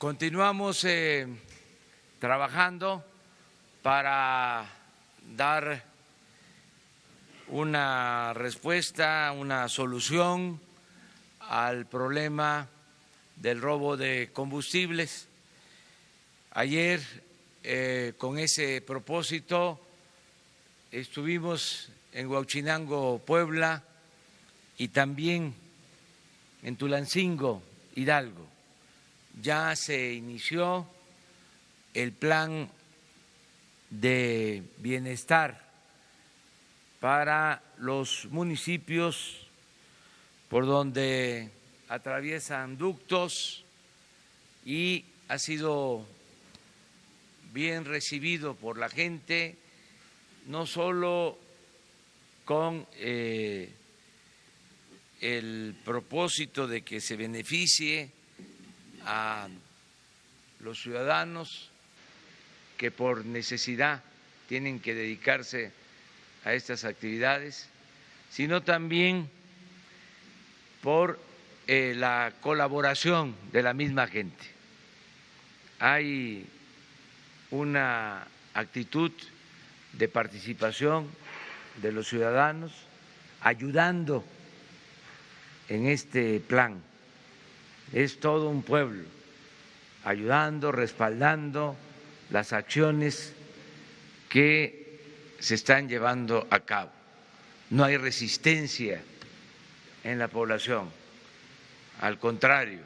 Continuamos trabajando para dar una respuesta, una solución al problema del robo de combustibles. Ayer, con ese propósito, estuvimos en Huauchinango, Puebla, y también en Tulancingo, Hidalgo. Ya se inició el plan de bienestar para los municipios por donde atraviesan ductos y ha sido bien recibido por la gente, no solo con el propósito de que se beneficie a los ciudadanos que por necesidad tienen que dedicarse a estas actividades, sino también por la colaboración de la misma gente. Hay una actitud de participación de los ciudadanos ayudando en este plan. Es todo un pueblo ayudando, respaldando las acciones que se están llevando a cabo. No hay resistencia en la población, al contrario,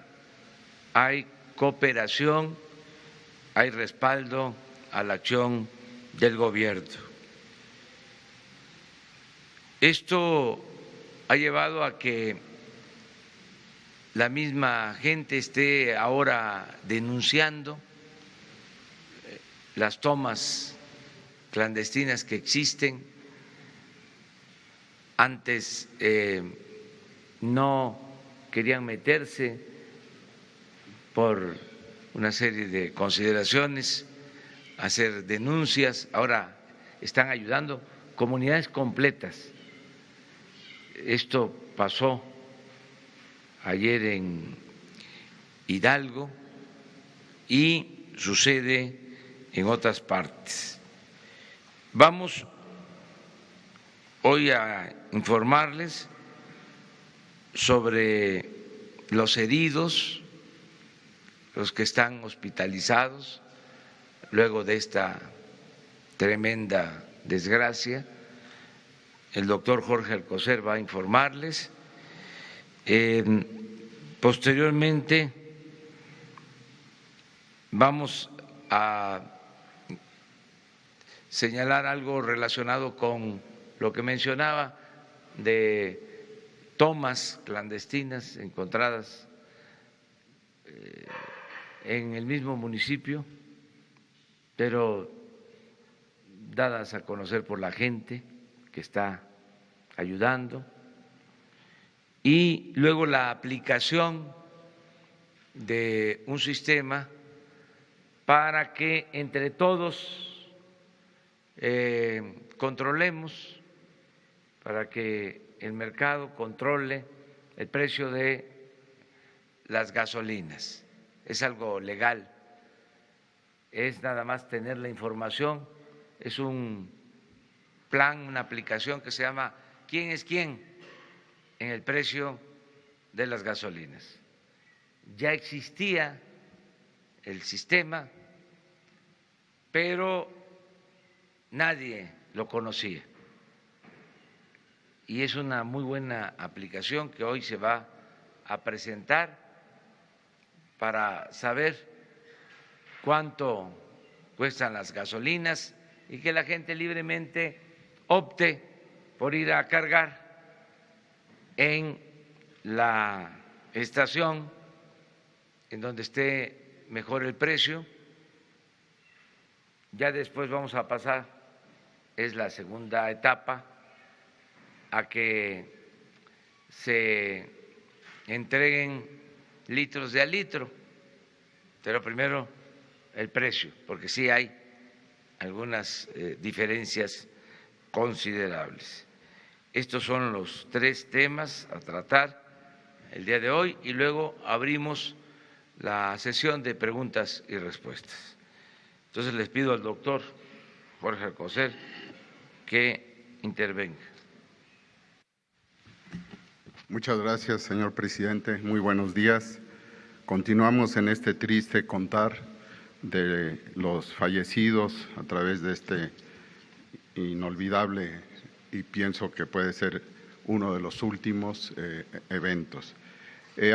hay cooperación, hay respaldo a la acción del gobierno. Esto ha llevado a que la misma gente esté ahora denunciando las tomas clandestinas que existen. Antes no querían meterse por una serie de consideraciones, hacer denuncias, ahora están ayudando comunidades completas. Esto pasó ayer en Hidalgo y sucede en otras partes. Vamos hoy a informarles sobre los heridos, los que están hospitalizados luego de esta tremenda desgracia. El doctor Jorge Alcocer va a informarles. Posteriormente vamos a señalar algo relacionado con lo que mencionaba de tomas clandestinas encontradas en el mismo municipio, pero dadas a conocer por la gente que está ayudando. Y luego la aplicación de un sistema para que entre todos controlemos, para que el mercado controle el precio de las gasolinas. Es algo legal, es nada más tener la información, es un plan, una aplicación que se llama ¿Quién es quién? En el precio de las gasolinas. Ya existía el sistema, pero nadie lo conocía. Y es una muy buena aplicación que hoy se va a presentar para saber cuánto cuestan las gasolinas y que la gente libremente opte por ir a cargar en la estación en donde esté mejor el precio. Ya después vamos a pasar, es la segunda etapa, a que se entreguen litros de a litro, pero primero el precio, porque sí hay algunas diferencias considerables. Estos son los tres temas a tratar el día de hoy y luego abrimos la sesión de preguntas y respuestas. Entonces les pido al doctor Jorge Alcocer que intervenga. Muchas gracias, señor presidente. Muy buenos días. Continuamos en este triste contar de los fallecidos a través de este inolvidable y pienso que puede ser uno de los últimos eventos.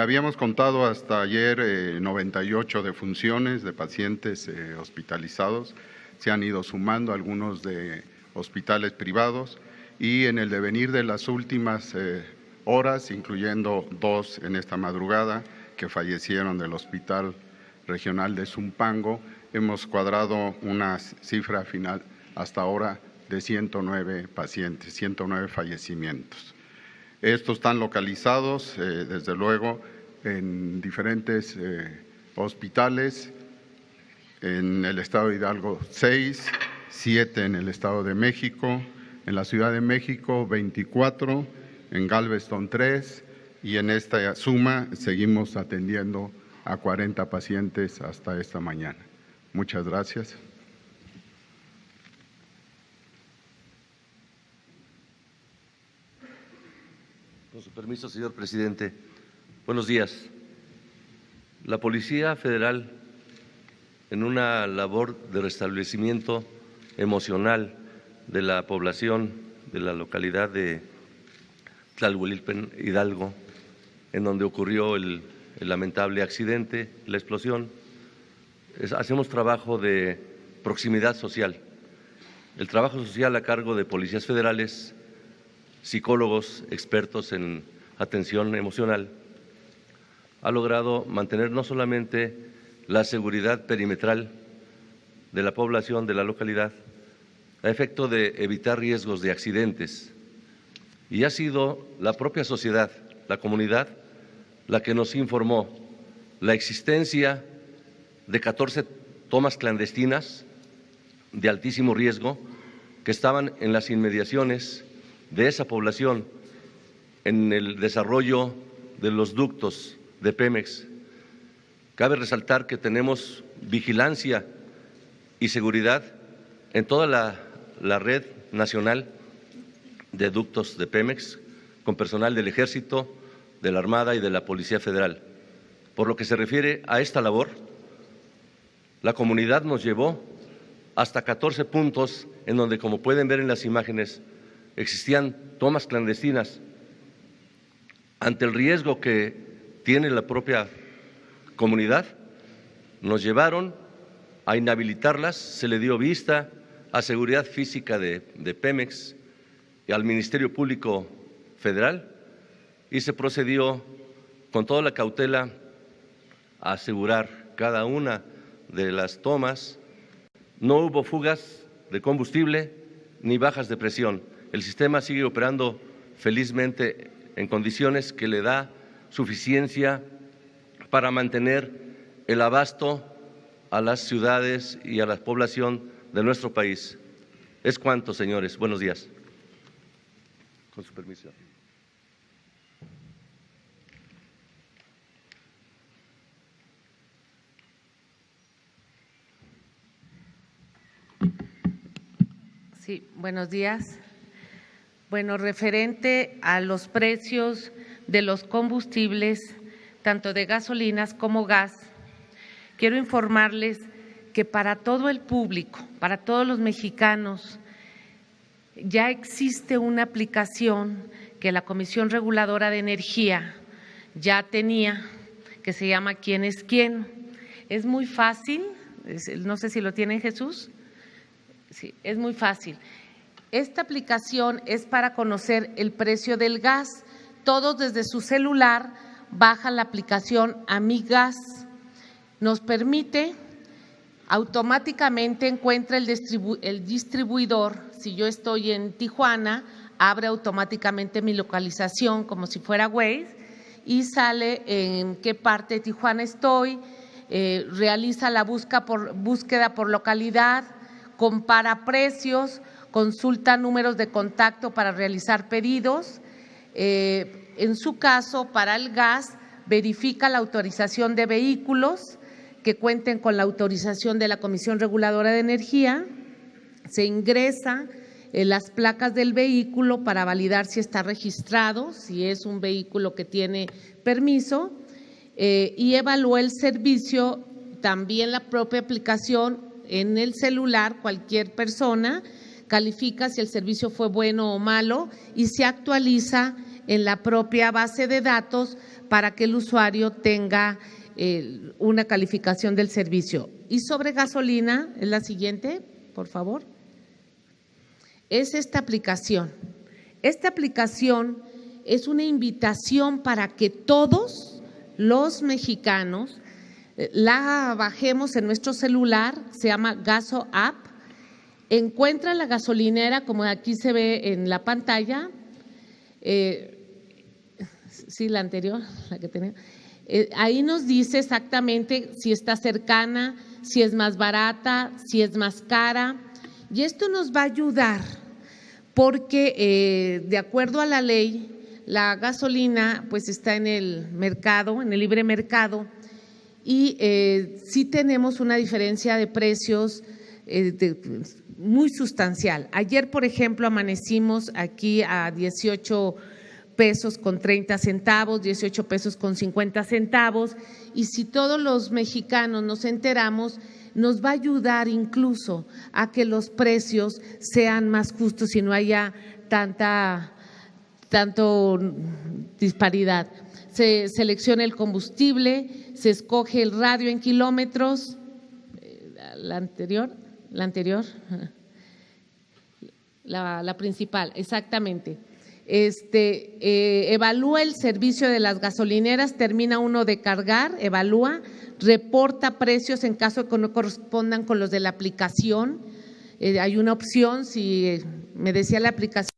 Habíamos contado hasta ayer 98 defunciones de pacientes hospitalizados. Se han ido sumando algunos de hospitales privados y en el devenir de las últimas horas, incluyendo 2 en esta madrugada que fallecieron del Hospital Regional de Zumpango, hemos cuadrado una cifra final hasta ahora de 109 pacientes, 109 fallecimientos. Estos están localizados, desde luego, en diferentes hospitales, en el Estado de Hidalgo 6, 7 en el Estado de México, en la Ciudad de México 24, en Galveston 3 y en esta suma seguimos atendiendo a 40 pacientes hasta esta mañana. Muchas gracias. Con su permiso, señor presidente. Buenos días. La Policía Federal, en una labor de restablecimiento emocional de la población de la localidad de Tlalhuelilpan, Hidalgo, en donde ocurrió el lamentable accidente, la explosión, hacemos trabajo de proximidad social. El trabajo social a cargo de policías federales, psicólogos expertos en atención emocional, ha logrado mantener no solamente la seguridad perimetral de la población de la localidad, a efecto de evitar riesgos de accidentes, y ha sido la propia sociedad, la comunidad, la que nos informó la existencia de 14 tomas clandestinas de altísimo riesgo que estaban en las inmediaciones de esa población en el desarrollo de los ductos de Pemex. Cabe resaltar que tenemos vigilancia y seguridad en toda la red nacional de ductos de Pemex, con personal del Ejército, de la Armada y de la Policía Federal. Por lo que se refiere a esta labor, la comunidad nos llevó hasta 14 puntos en donde, como pueden ver en las imágenes, existían tomas clandestinas. Ante el riesgo que tiene la propia comunidad, nos llevaron a inhabilitarlas, se le dio vista a Seguridad Física de Pemex y al Ministerio Público Federal y se procedió con toda la cautela a asegurar cada una de las tomas. No hubo fugas de combustible ni bajas de presión. El sistema sigue operando felizmente en condiciones que le da suficiencia para mantener el abasto a las ciudades y a la población de nuestro país. Es cuanto, señores. Buenos días. Con su permiso. Sí, buenos días. Bueno, referente a los precios de los combustibles, tanto de gasolinas como gas, quiero informarles que para todo el público, para todos los mexicanos, ya existe una aplicación que la Comisión Reguladora de Energía ya tenía, que se llama ¿Quién es quién? Es muy fácil, no sé si lo tienen, Jesús. Sí, es muy fácil. Esta aplicación es para conocer el precio del gas. Todos desde su celular bajan la aplicación AmiGas. Nos permite, automáticamente encuentra el distribuidor. Si yo estoy en Tijuana, abre automáticamente mi localización como si fuera Waze y sale en qué parte de Tijuana estoy, realiza la búsqueda por localidad, compara precios, consulta números de contacto para realizar pedidos. En su caso, para el gas, verifica la autorización de vehículos que cuenten con la autorización de la Comisión Reguladora de Energía, se ingresa las placas del vehículo para validar si está registrado, si es un vehículo que tiene permiso, y evalúa el servicio, también la propia aplicación en el celular, cualquier persona califica si el servicio fue bueno o malo y se actualiza en la propia base de datos para que el usuario tenga una calificación del servicio. Y sobre gasolina, es la siguiente, por favor. Es esta aplicación. Esta aplicación es una invitación para que todos los mexicanos la bajemos en nuestro celular, se llama Gaso App. Encuentra la gasolinera, como aquí se ve en la pantalla, sí, la anterior, la que tenía. Ahí nos dice exactamente si está cercana, si es más barata, si es más cara, y esto nos va a ayudar porque de acuerdo a la ley, la gasolina pues está en el mercado, en el libre mercado, y sí tenemos una diferencia de precios muy sustancial. Ayer, por ejemplo, amanecimos aquí a 18 pesos con 30 centavos, 18 pesos con 50 centavos, y si todos los mexicanos nos enteramos, nos va a ayudar incluso a que los precios sean más justos y no haya tanto disparidad. Se selecciona el combustible, se escoge el radio en kilómetros, la principal, exactamente. Evalúa el servicio de las gasolineras, termina uno de cargar, evalúa, reporta precios en caso de que no correspondan con los de la aplicación. Hay una opción, si me decía la aplicación.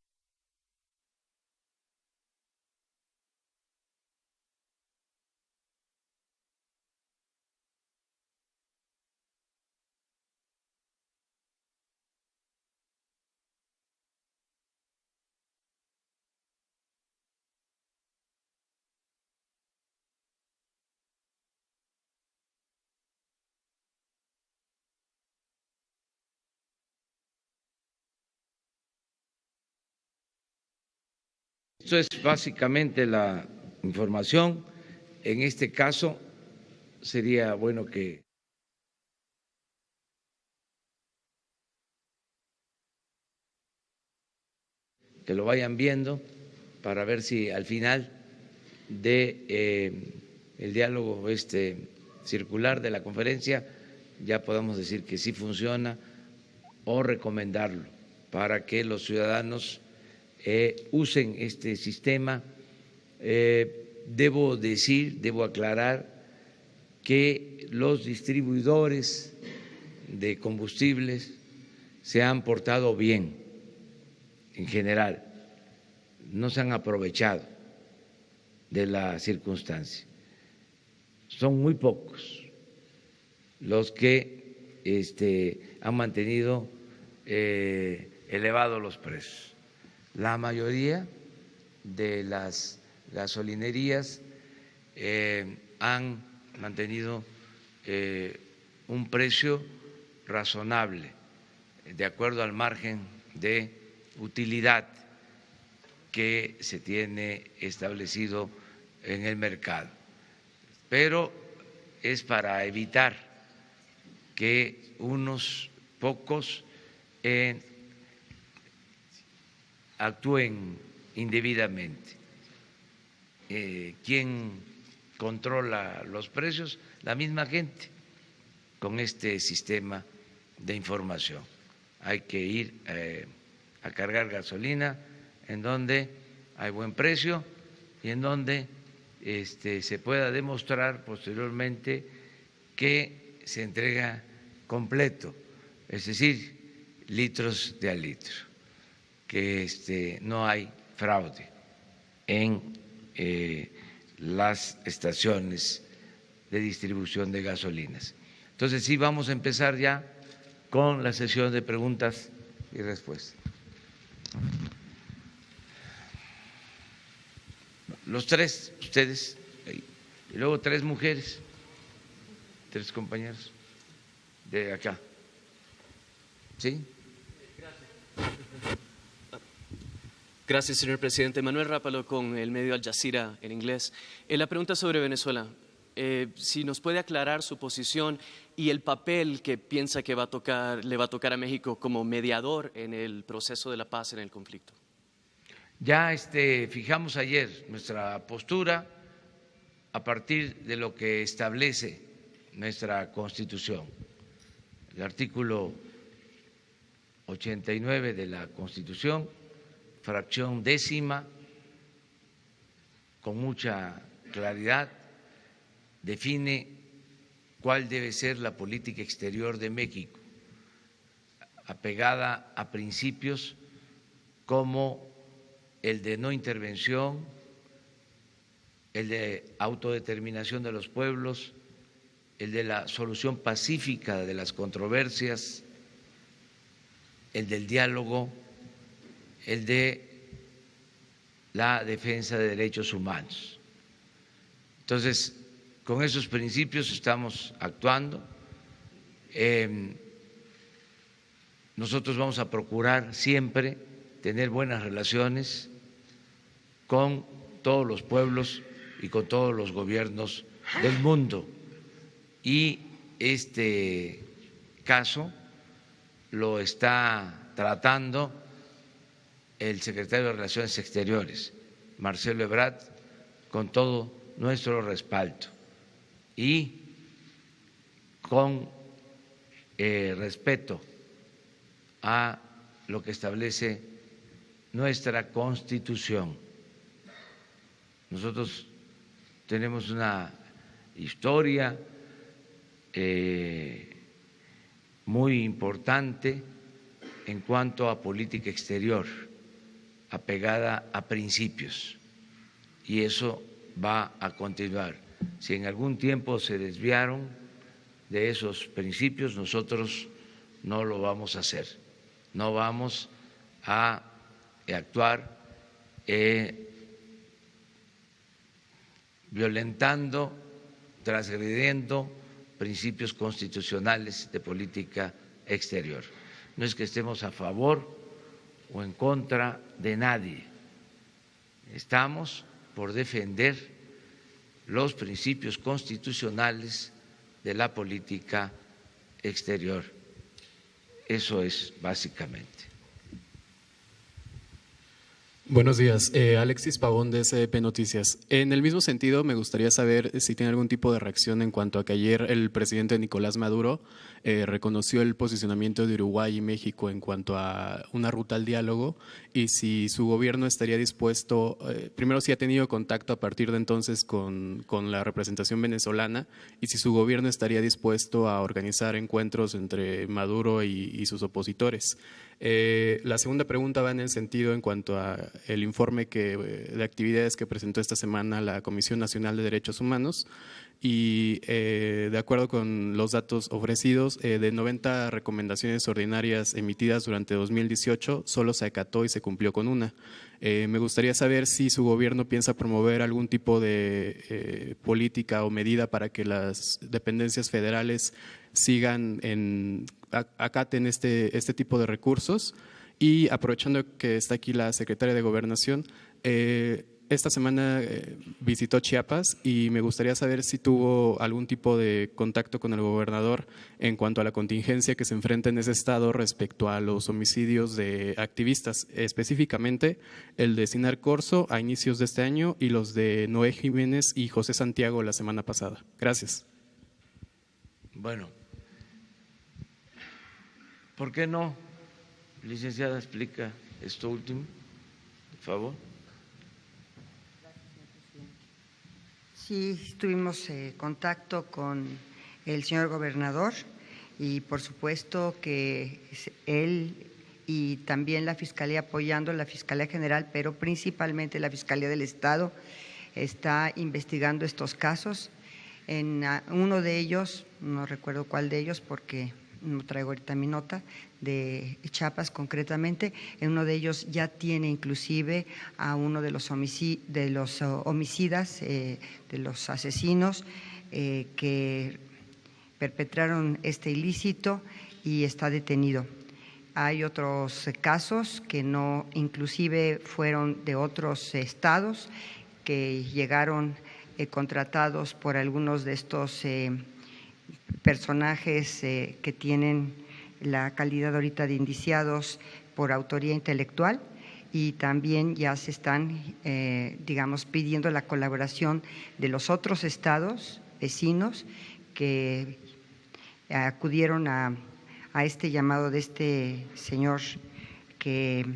Esto es básicamente la información. En este caso, sería bueno que lo vayan viendo para ver si al final de el diálogo circular de la conferencia ya podamos decir que sí funciona o recomendarlo para que los ciudadanos usen este sistema. Debo aclarar que los distribuidores de combustibles se han portado bien en general, no se han aprovechado de la circunstancia. Son muy pocos los que han mantenido elevados los precios. La mayoría de las gasolinerías han mantenido un precio razonable de acuerdo al margen de utilidad que se tiene establecido en el mercado. Pero es para evitar que unos pocos actúen indebidamente. ¿Quién controla los precios? La misma gente con este sistema de información. Hay que ir a cargar gasolina en donde hay buen precio y en donde se pueda demostrar posteriormente que se entrega completo, es decir, litros de a litro, que no hay fraude en las estaciones de distribución de gasolinas. Entonces sí, vamos a empezar ya con la sesión de preguntas y respuestas. Los tres, ustedes, Y luego 3 mujeres, 3 compañeros de acá. ¿Sí? Gracias, señor presidente. Manuel Rápalo con el medio Al Jazeera en inglés. La pregunta sobre Venezuela. Si nos puede aclarar su posición y el papel que piensa que le va a tocar a México como mediador en el proceso de la paz en el conflicto. Ya fijamos ayer nuestra postura a partir de lo que establece nuestra Constitución. El artículo 89 de la Constitución, fracción 10ª, con mucha claridad, define cuál debe ser la política exterior de México, apegada a principios como el de no intervención, el de autodeterminación de los pueblos, el de la solución pacífica de las controversias, el del diálogo, el de la defensa de derechos humanos. Entonces, con esos principios estamos actuando. Nosotros vamos a procurar siempre tener buenas relaciones con todos los pueblos y con todos los gobiernos del mundo. Y este caso lo está tratando el secretario de Relaciones Exteriores, Marcelo Ebrard, con todo nuestro respaldo y con respeto a lo que establece nuestra Constitución. Nosotros tenemos una historia muy importante en cuanto a política exterior, apegada a principios, y eso va a continuar. Si en algún tiempo se desviaron de esos principios, nosotros no lo vamos a hacer, no vamos a actuar violentando, transgrediendo principios constitucionales de política exterior. No es que estemos a favor o en contra de nadie, estamos por defender los principios constitucionales de la política exterior. Eso es básicamente. Buenos días, Alexis Pavón de SDP Noticias. En el mismo sentido, me gustaría saber si tiene algún tipo de reacción en cuanto a que ayer el presidente Nicolás Maduro reconoció el posicionamiento de Uruguay y México en cuanto a una ruta al diálogo y si su gobierno estaría dispuesto, primero si ha tenido contacto a partir de entonces con la representación venezolana y si su gobierno estaría dispuesto a organizar encuentros entre Maduro y sus opositores. La segunda pregunta va en el sentido en cuanto a el informe de actividades que presentó esta semana la Comisión Nacional de Derechos Humanos y de acuerdo con los datos ofrecidos, de 90 recomendaciones ordinarias emitidas durante 2018, solo se acató y se cumplió con una. Me gustaría saber si su gobierno piensa promover algún tipo de política o medida para que las dependencias federales acaten este tipo de recursos. Y aprovechando que está aquí la secretaria de Gobernación, esta semana visitó Chiapas y me gustaría saber si tuvo algún tipo de contacto con el gobernador en cuanto a la contingencia que se enfrenta en ese estado respecto a los homicidios de activistas, específicamente el de Sinar Corzo a inicios de este año y los de Noé Jiménez y José Santiago la semana pasada. Gracias. Bueno, ¿por qué no, licenciada, explica esto último, por favor? Sí, tuvimos contacto con el señor gobernador y por supuesto que él y también la Fiscalía apoyando la Fiscalía General, pero principalmente la Fiscalía del Estado está investigando estos casos. En uno de ellos, no recuerdo cuál de ellos porque no traigo ahorita mi nota, de Chiapas concretamente. En uno de ellos ya tiene inclusive a uno de los homicidas, de los asesinos que perpetraron este ilícito, y está detenido. Hay otros casos que no, inclusive fueron de otros estados, que llegaron contratados por algunos de estos personajes que tienen la calidad ahorita de indiciados por autoría intelectual, y también ya se están, digamos, pidiendo la colaboración de los otros estados vecinos que acudieron a este llamado de este señor que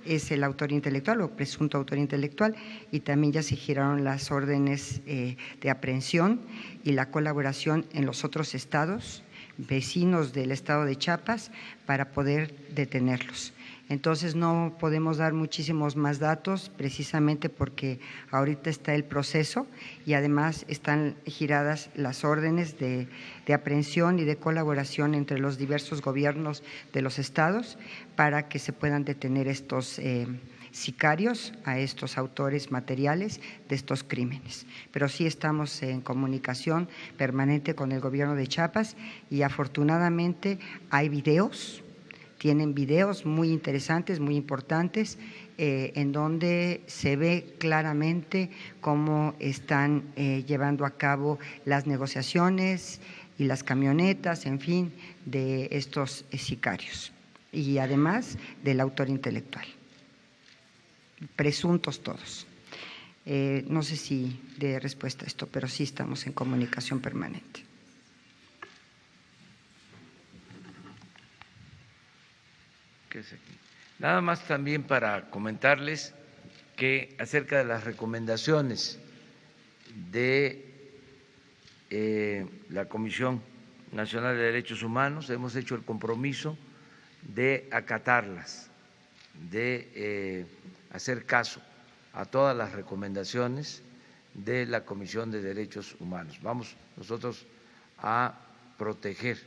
es el autor intelectual o presunto autor intelectual, y también ya se giraron las órdenes de aprehensión y la colaboración en los otros estados vecinos del estado de Chiapas para poder detenerlos. Entonces no podemos dar muchísimos más datos precisamente porque ahorita está el proceso, y además están giradas las órdenes de aprehensión y de colaboración entre los diversos gobiernos de los estados para que se puedan detener estos sicarios, a estos autores materiales de estos crímenes. Pero sí estamos en comunicación permanente con el gobierno de Chiapas, y afortunadamente hay videos. Tienen videos muy interesantes, muy importantes, en donde se ve claramente cómo están llevando a cabo las negociaciones y las camionetas, en fin, de estos sicarios, y además del autor intelectual. Presuntos todos. No sé si dé respuesta a esto, pero sí estamos en comunicación permanente. Nada más también para comentarles que acerca de las recomendaciones de la Comisión Nacional de Derechos Humanos, hemos hecho el compromiso de acatarlas, de hacer caso a todas las recomendaciones de la Comisión de Derechos Humanos. Vamos nosotros a proteger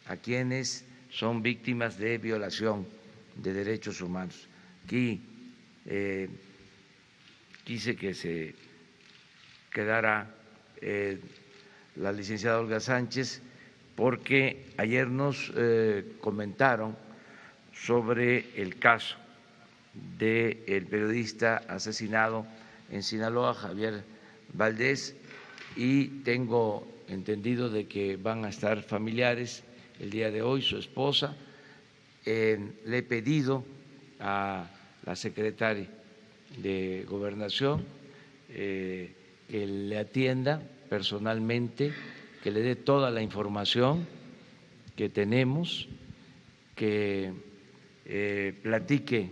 a quienes son víctimas de violación de derechos humanos. Aquí quise que se quedara la licenciada Olga Sánchez, porque ayer nos comentaron sobre el caso del periodista asesinado en Sinaloa, Javier Valdés, y tengo entendido de que van a estar familiares el día de hoy, su esposa. Le he pedido a la secretaria de Gobernación que le atienda personalmente, que le dé toda la información que tenemos, que platique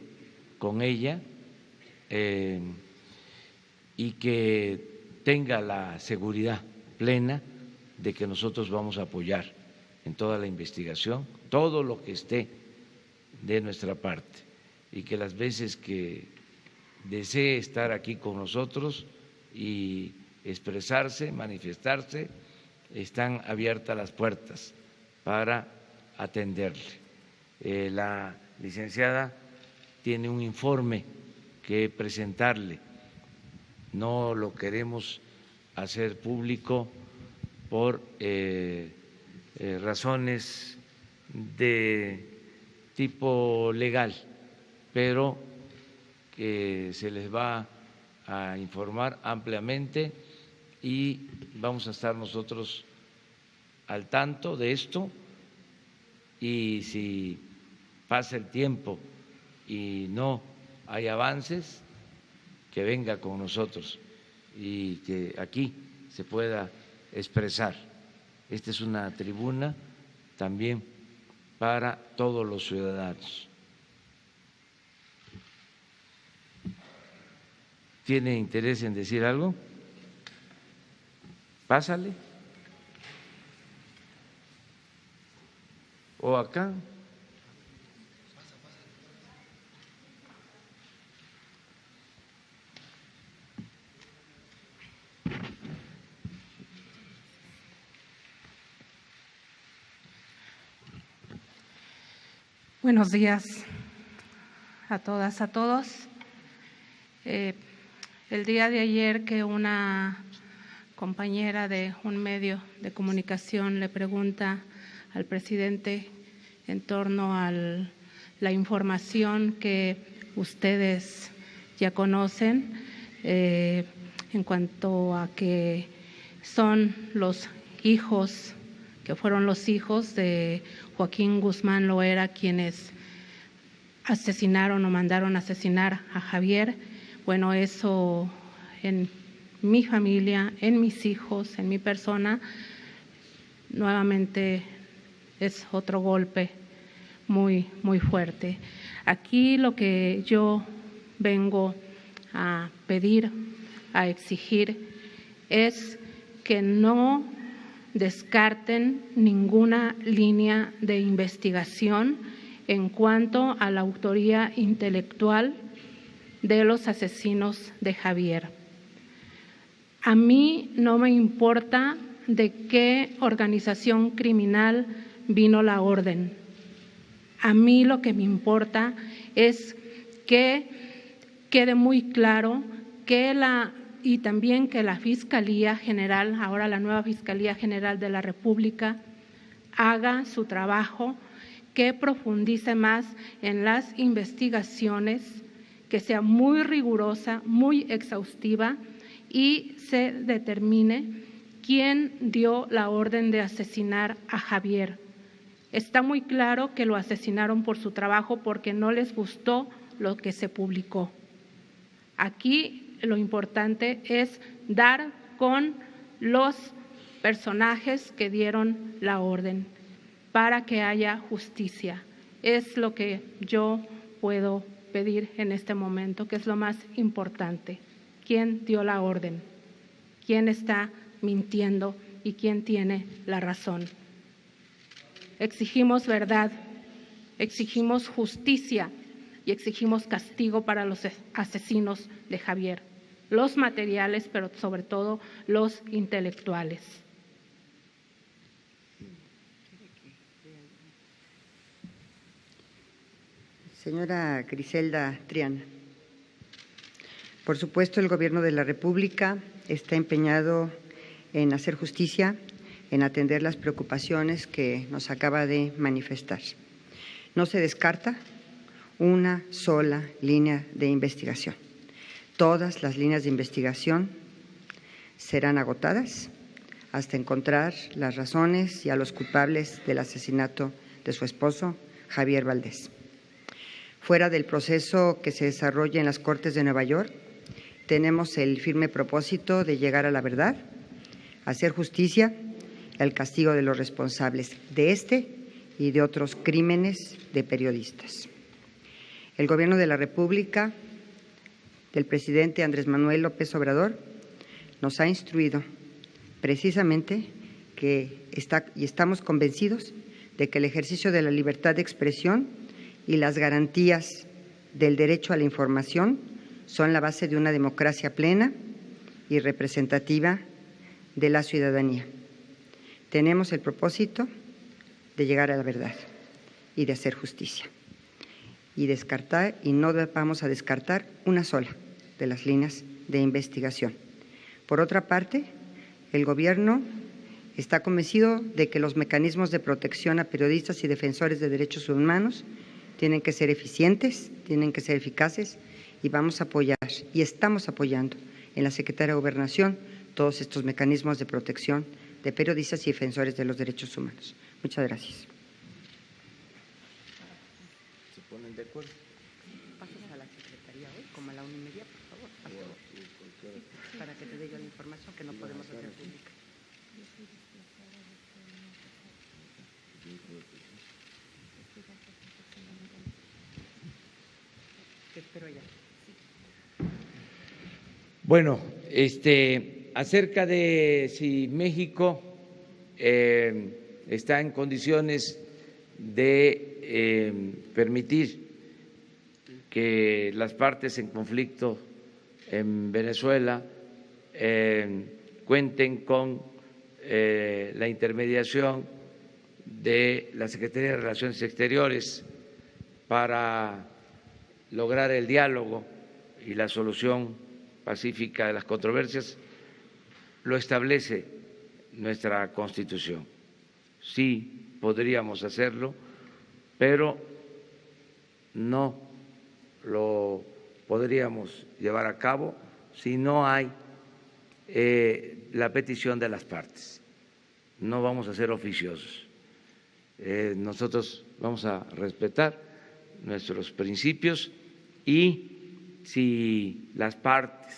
con ella y que tenga la seguridad plena de que nosotros vamos a apoyar en toda la investigación, todo lo que esté de nuestra parte, y que las veces que desee estar aquí con nosotros y expresarse, manifestarse, están abiertas las puertas para atenderle. La licenciada tiene un informe que presentarle, no lo queremos hacer público por razones de tipo legal, pero que se les va a informar ampliamente, y vamos a estar nosotros al tanto de esto, y si pasa el tiempo y no hay avances, que venga con nosotros y que aquí se pueda expresar. Esta es una tribuna también para todos los ciudadanos. ¿Tiene interés en decir algo? Pásale. ¿O acá? Buenos días a todas, a todos. El día de ayer que una compañera de un medio de comunicación le pregunta al presidente en torno a la información que ustedes ya conocen en cuanto a que son los hijos, que fueron los hijos de Joaquín Guzmán Loera quienes asesinaron o mandaron asesinar a Javier. Bueno, eso en mi familia, en mis hijos, en mi persona, nuevamente es otro golpe muy, muy fuerte. Aquí lo que yo vengo a pedir, a exigir, es que no descarten ninguna línea de investigación en cuanto a la autoría intelectual de los asesinos de Javier. A mí no me importa de qué organización criminal vino la orden. A mí lo que me importa es que quede muy claro que y también que la Fiscalía General, ahora la nueva Fiscalía General de la República, haga su trabajo, que profundice más en las investigaciones, que sea muy rigurosa, muy exhaustiva y se determine quién dio la orden de asesinar a Javier. Está muy claro que lo asesinaron por su trabajo porque no les gustó lo que se publicó. Aquí lo importante es dar con los personajes que dieron la orden para que haya justicia. Es lo que yo puedo pedir en este momento, que es lo más importante. ¿Quién dio la orden? ¿Quién está mintiendo y quién tiene la razón? Exigimos verdad, exigimos justicia y exigimos castigo para los asesinos de Javier, los materiales, pero sobre todo los intelectuales. Señora Griselda Triana, por supuesto el Gobierno de la República está empeñado en hacer justicia, en atender las preocupaciones que nos acaba de manifestar. No se descarta una sola línea de investigación. Todas las líneas de investigación serán agotadas hasta encontrar las razones y a los culpables del asesinato de su esposo, Javier Valdés. Fuera del proceso que se desarrolla en las Cortes de Nueva York, tenemos el firme propósito de llegar a la verdad, hacer justicia y al castigo de los responsables de este y de otros crímenes de periodistas. El Gobierno de la República, del presidente Andrés Manuel López Obrador, nos ha instruido precisamente y estamos convencidos de que el ejercicio de la libertad de expresión y las garantías del derecho a la información son la base de una democracia plena y representativa de la ciudadanía. Tenemos el propósito de llegar a la verdad y de hacer justicia y no vamos a descartar una sola de las líneas de investigación. Por otra parte, el Gobierno está convencido de que los mecanismos de protección a periodistas y defensores de derechos humanos tienen que ser eficientes, tienen que ser eficaces y vamos a apoyar y estamos apoyando en la Secretaría de Gobernación todos estos mecanismos de protección de periodistas y defensores de los derechos humanos. Muchas gracias. ¿Se ponen de acuerdo? Pasas a la Secretaría hoy, como a la 1:30, por favor. Para que te dé yo la información que no podemos hacer pública. Te espero ya. Bueno, acerca de si México está en condiciones de permitir que las partes en conflicto en Venezuela cuenten con la intermediación de la Secretaría de Relaciones Exteriores para lograr el diálogo y la solución pacífica de las controversias lo establece nuestra Constitución. Sí podríamos hacerlo, pero no lo podríamos llevar a cabo si no hay la petición de las partes. No vamos a ser oficiosos. Nosotros vamos a respetar nuestros principios y si las partes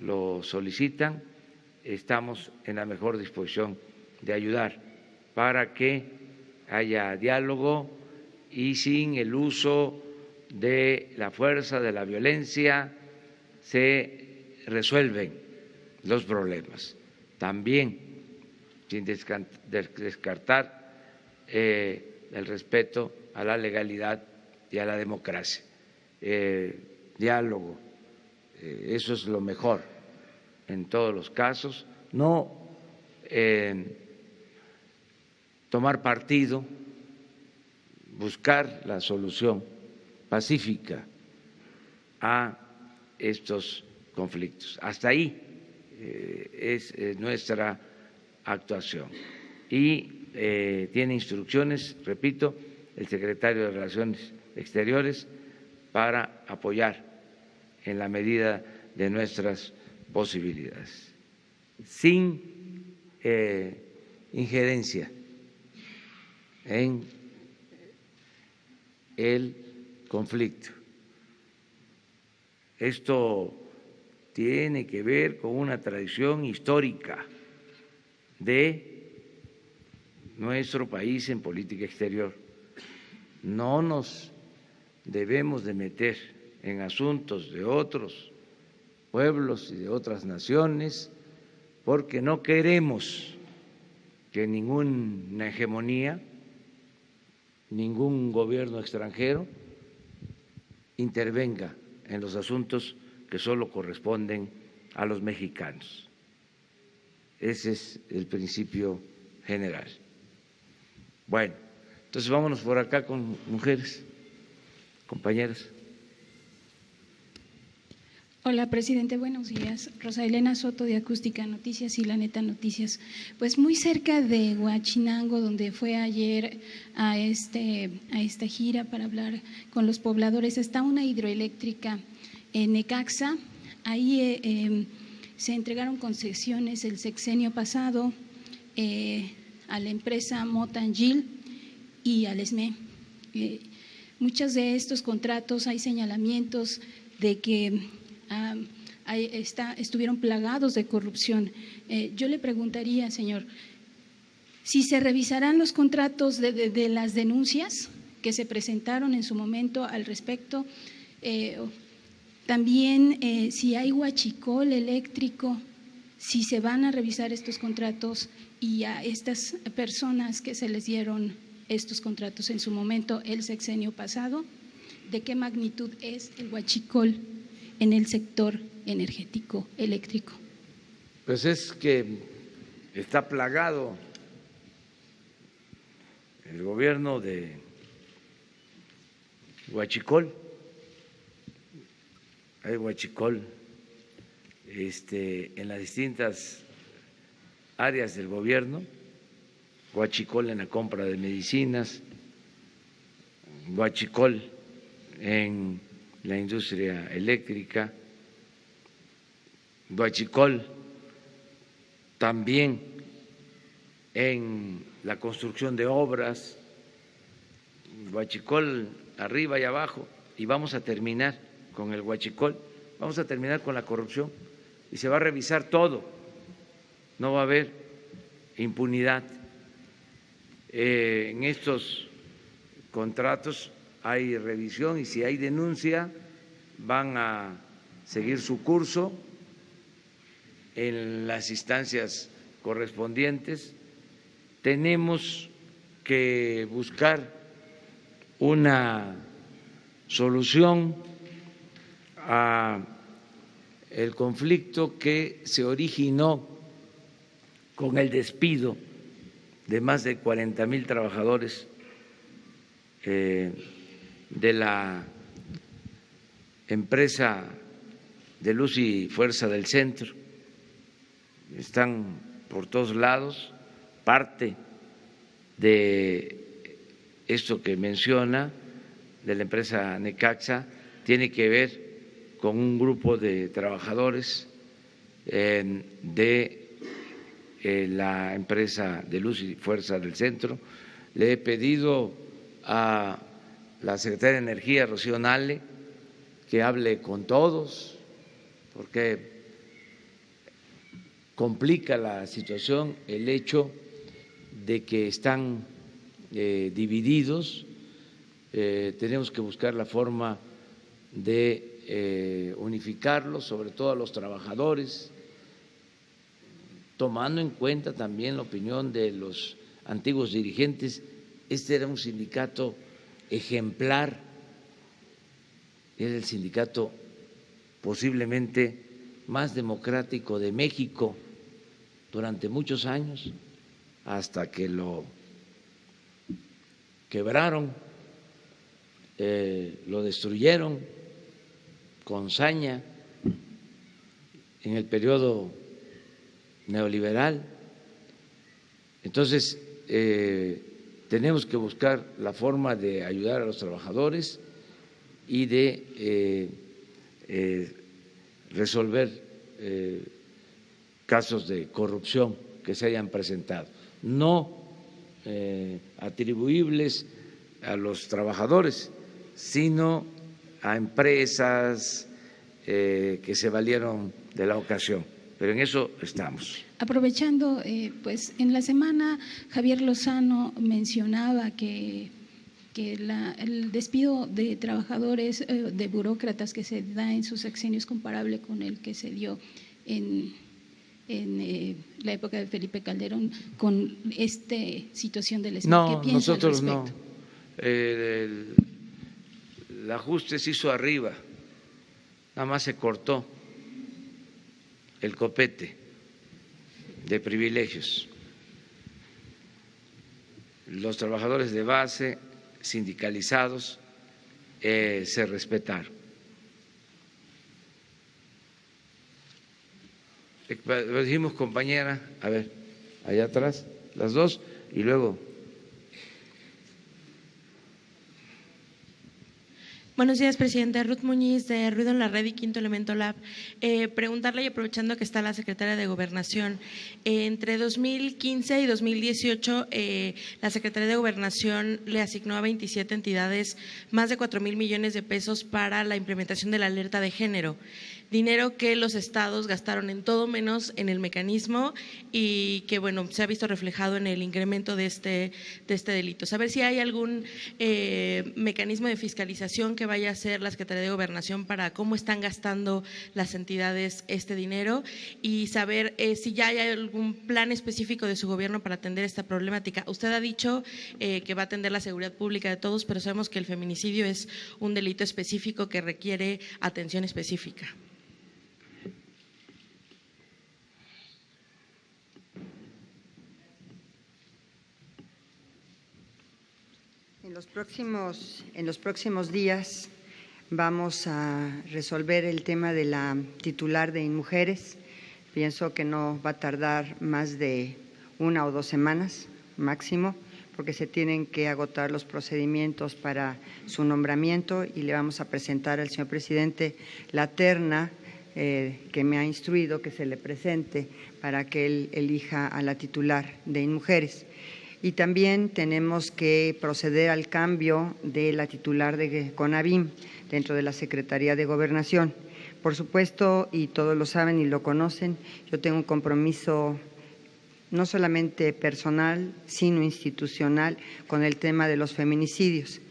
lo solicitan, estamos en la mejor disposición de ayudar para que haya diálogo y sin el uso de la fuerza, de la violencia, se resuelven los problemas. También sin descartar el respeto a la legalidad y a la democracia. Diálogo, eso es lo mejor en todos los casos, no tomar partido, buscar la solución pacífica a estos conflictos. Hasta ahí es nuestra actuación. Y tiene instrucciones, repito, el secretario de Relaciones Exteriores para apoyar en la medida de nuestras posibilidades, sin injerencia en el conflicto. Esto tiene que ver con una tradición histórica de nuestro país en política exterior. No nos debemos de meter en asuntos de otros pueblos y de otras naciones porque no queremos que ninguna hegemonía, ningún gobierno extranjero intervenga en los asuntos que solo corresponden a los mexicanos. Ese es el principio general. Bueno, entonces vámonos por acá con mujeres, compañeras. Hola, presidente, buenos días. Rosa Elena Soto, de Acústica Noticias y La Neta Noticias. Pues muy cerca de Huachinango, donde fue ayer a esta gira para hablar con los pobladores, está una hidroeléctrica en Necaxa. Ahí se entregaron concesiones el sexenio pasado a la empresa Motangil y al ESME. Muchos de estos contratos hay señalamientos de que estuvieron plagados de corrupción. Yo le preguntaría, señor, si se revisarán los contratos de las denuncias que se presentaron en su momento al respecto, también si hay huachicol eléctrico, si se van a revisar estos contratos y a estas personas que se les dieron estos contratos en su momento el sexenio pasado, ¿de qué magnitud es el huachicol en el sector energético eléctrico? Pues es que está plagado el gobierno de huachicol. Hay huachicol en las distintas áreas del gobierno, huachicol en la compra de medicinas, huachicol en la industria eléctrica, huachicol también en la construcción de obras, huachicol arriba y abajo, y vamos a terminar con el huachicol, vamos a terminar con la corrupción y se va a revisar todo, no va a haber impunidad. En estos contratos hay revisión y si hay denuncia van a seguir su curso en las instancias correspondientes. Tenemos que buscar una solución a el conflicto que se originó con el despido de más de 40,000 trabajadores de la empresa de Luz y Fuerza del Centro. Están por todos lados. Parte de esto que menciona de la empresa Necaxa tiene que ver con un grupo de trabajadores de la empresa de Luz y Fuerza del Centro. Le he pedido a la secretaria de Energía, Rocío Nale, que hable con todos, porque complica la situación el hecho de que están divididos. Tenemos que buscar la forma de unificarlos, sobre todo a los trabajadores, tomando en cuenta también la opinión de los antiguos dirigentes. Este era un sindicato ejemplar, era el sindicato posiblemente más democrático de México durante muchos años, hasta que lo quebraron, lo destruyeron con saña en el periodo neoliberal. Entonces, tenemos que buscar la forma de ayudar a los trabajadores y de resolver casos de corrupción que se hayan presentado, no atribuibles a los trabajadores, sino a empresas que se valieron de la ocasión. Pero en eso estamos. Aprovechando, pues en la semana Javier Lozano mencionaba que el despido de trabajadores, de burócratas que se da en sus sexenios es comparable con el que se dio en la época de Felipe Calderón, con esta situación del SMI. No, ¿Qué piensa nosotros al no. respecto? El ajuste se hizo arriba, nada más se cortó el copete de privilegios. Los trabajadores de base sindicalizados se respetaron. Lo dijimos, compañera, a ver, allá atrás, las dos, y luego. Buenos días, presidente. Ruth Muñiz, de Ruido en la Red y Quinto Elemento Lab. Preguntarle, y aprovechando que está la secretaria de Gobernación, entre 2015 y 2018, la Secretaría de Gobernación le asignó a 27 entidades más de 4,000 millones de pesos para la implementación de la alerta de género. Dinero que los estados gastaron en todo menos en el mecanismo y que, bueno, se ha visto reflejado en el incremento de este delito. Saber si hay algún mecanismo de fiscalización que vaya a hacer la Secretaría de Gobernación para cómo están gastando las entidades este dinero y saber si ya hay algún plan específico de su gobierno para atender esta problemática. Usted ha dicho que va a atender la seguridad pública de todos, pero sabemos que el feminicidio es un delito específico que requiere atención específica. En los próximos días vamos a resolver el tema de la titular de InMujeres. Pienso que no va a tardar más de 1 o 2 semanas máximo, porque se tienen que agotar los procedimientos para su nombramiento y le vamos a presentar al señor presidente la terna que me ha instruido que se le presente para que él elija a la titular de InMujeres. Y también tenemos que proceder al cambio de la titular de CONAVIM dentro de la Secretaría de Gobernación. Por supuesto, y todos lo saben y lo conocen, yo tengo un compromiso no solamente personal, sino institucional con el tema de los feminicidios.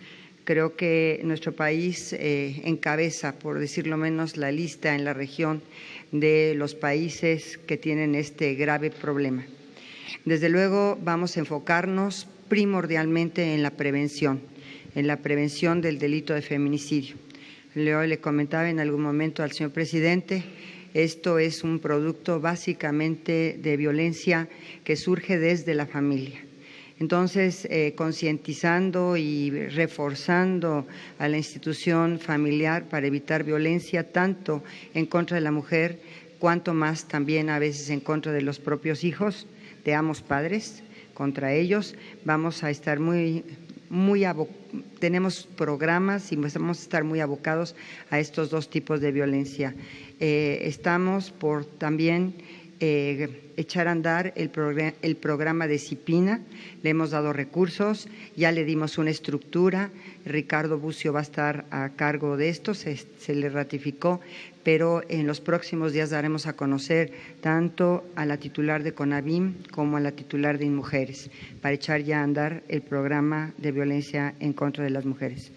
Creo que nuestro país encabeza, por decirlo menos, la lista en la región de los países que tienen este grave problema. Desde luego vamos a enfocarnos primordialmente en la prevención del delito de feminicidio. Le comentaba en algún momento al señor presidente, esto es un producto básicamente de violencia que surge desde la familia. Entonces, concientizando y reforzando a la institución familiar para evitar violencia tanto en contra de la mujer, cuanto más también a veces en contra de los propios hijos de ambos padres, contra ellos. Vamos a estar tenemos programas y vamos a estar muy abocados a estos dos tipos de violencia. Estamos por también echar a andar el programa de disciplina, le hemos dado recursos, ya le dimos una estructura, Ricardo Bucio va a estar a cargo de esto, se le ratificó, pero en los próximos días daremos a conocer tanto a la titular de CONAVIM como a la titular de INMujeres para echar ya a andar el programa de violencia en contra de las mujeres.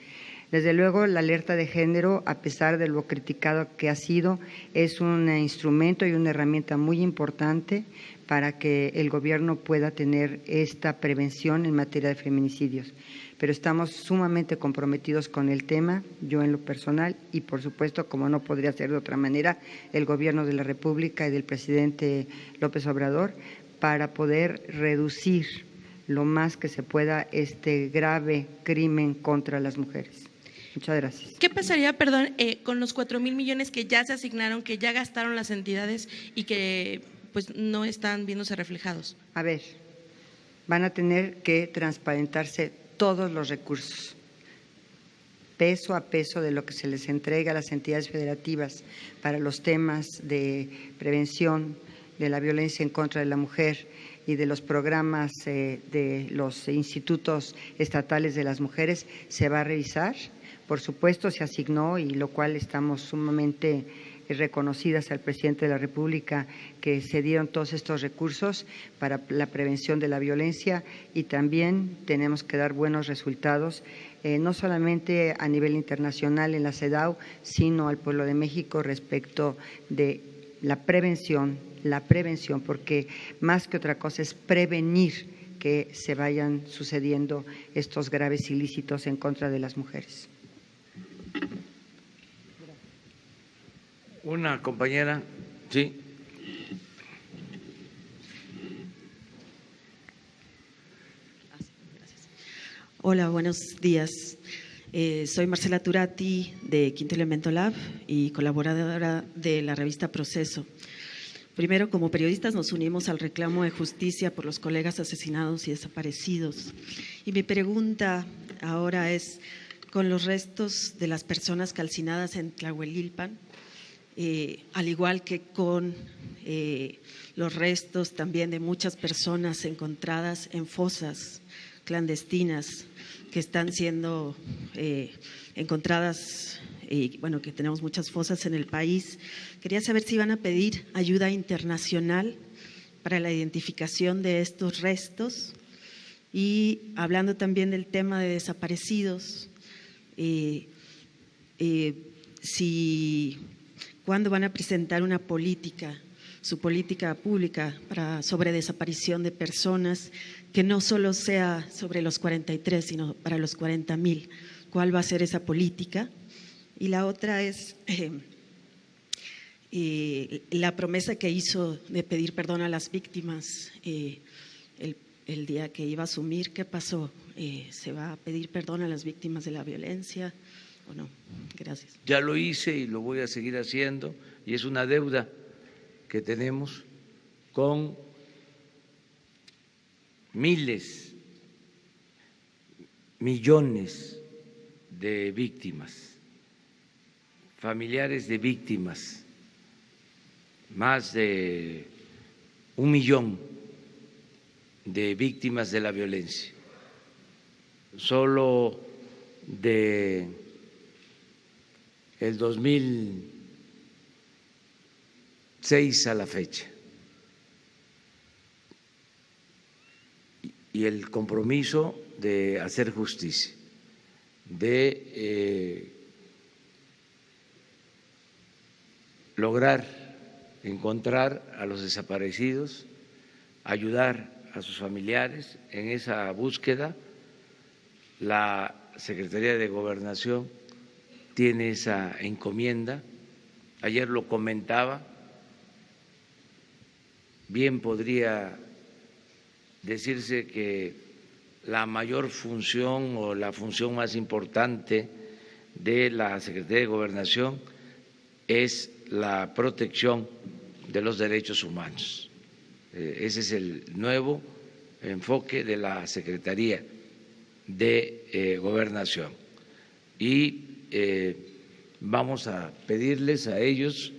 Desde luego, la alerta de género, a pesar de lo criticado que ha sido, es un instrumento y una herramienta muy importante para que el Gobierno pueda tener esta prevención en materia de feminicidios. Pero estamos sumamente comprometidos con el tema, yo en lo personal y, por supuesto, como no podría ser de otra manera, el Gobierno de la República y del presidente López Obrador, para poder reducir lo más que se pueda este grave crimen contra las mujeres. Muchas gracias. ¿Qué pasaría, perdón, con los 4,000 millones que ya se asignaron, que ya gastaron las entidades y que pues no están viéndose reflejados? A ver, van a tener que transparentarse todos los recursos, peso a peso de lo que se les entrega a las entidades federativas para los temas de prevención de la violencia en contra de la mujer y de los programas de los institutos estatales de las mujeres, se va a revisar. Por supuesto, se asignó, y lo cual estamos sumamente reconocidas al presidente de la República, que se dieron todos estos recursos para la prevención de la violencia, y también tenemos que dar buenos resultados, no solamente a nivel internacional en la CEDAW, sino al pueblo de México respecto de la prevención, porque más que otra cosa es prevenir que se vayan sucediendo estos graves ilícitos en contra de las mujeres. Una compañera, sí. Hola, buenos días. Soy Marcela Turati de Quinto Elemento Lab y colaboradora de la revista Proceso. Primero, como periodistas nos unimos al reclamo de justicia por los colegas asesinados y desaparecidos. Y mi pregunta ahora es, con los restos de las personas calcinadas en Tlahuelilpan, al igual que con los restos también de muchas personas encontradas en fosas clandestinas que están siendo encontradas, bueno, que tenemos muchas fosas en el país. Quería saber si van a pedir ayuda internacional para la identificación de estos restos y hablando también del tema de desaparecidos, ¿cuándo van a presentar una política, su política pública sobre desaparición de personas, que no solo sea sobre los 43, sino para los 40,000? ¿Cuál va a ser esa política? Y la otra es la promesa que hizo de pedir perdón a las víctimas el día que iba a asumir. ¿Qué pasó? ¿Se va a pedir perdón a las víctimas de la violencia o no? Gracias. Ya lo hice y lo voy a seguir haciendo, y es una deuda que tenemos con miles, millones de víctimas, familiares de víctimas, más de 1 millón de víctimas de la violencia, solo de el 2006 a la fecha. Y el compromiso de hacer justicia, de lograr encontrar a los desaparecidos, ayudar a sus familiares en esa búsqueda. La Secretaría de Gobernación tiene esa encomienda. Ayer lo comentaba, bien podría decirse que la mayor función o la función más importante de la Secretaría de Gobernación es la protección de los derechos humanos. Ese es el nuevo enfoque de la Secretaría de Gobernación. Y vamos a pedirles a ellos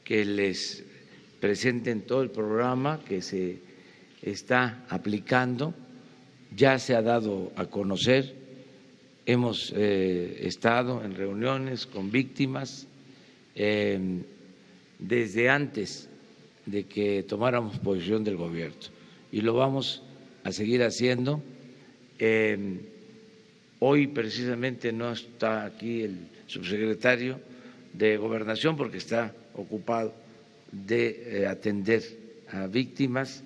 que les presenten todo el programa que se está aplicando. Ya se ha dado a conocer, hemos estado en reuniones con víctimas desde antes de que tomáramos posición del gobierno y lo vamos a seguir haciendo. Hoy precisamente no está aquí el subsecretario de Gobernación porque está ocupado de atender a víctimas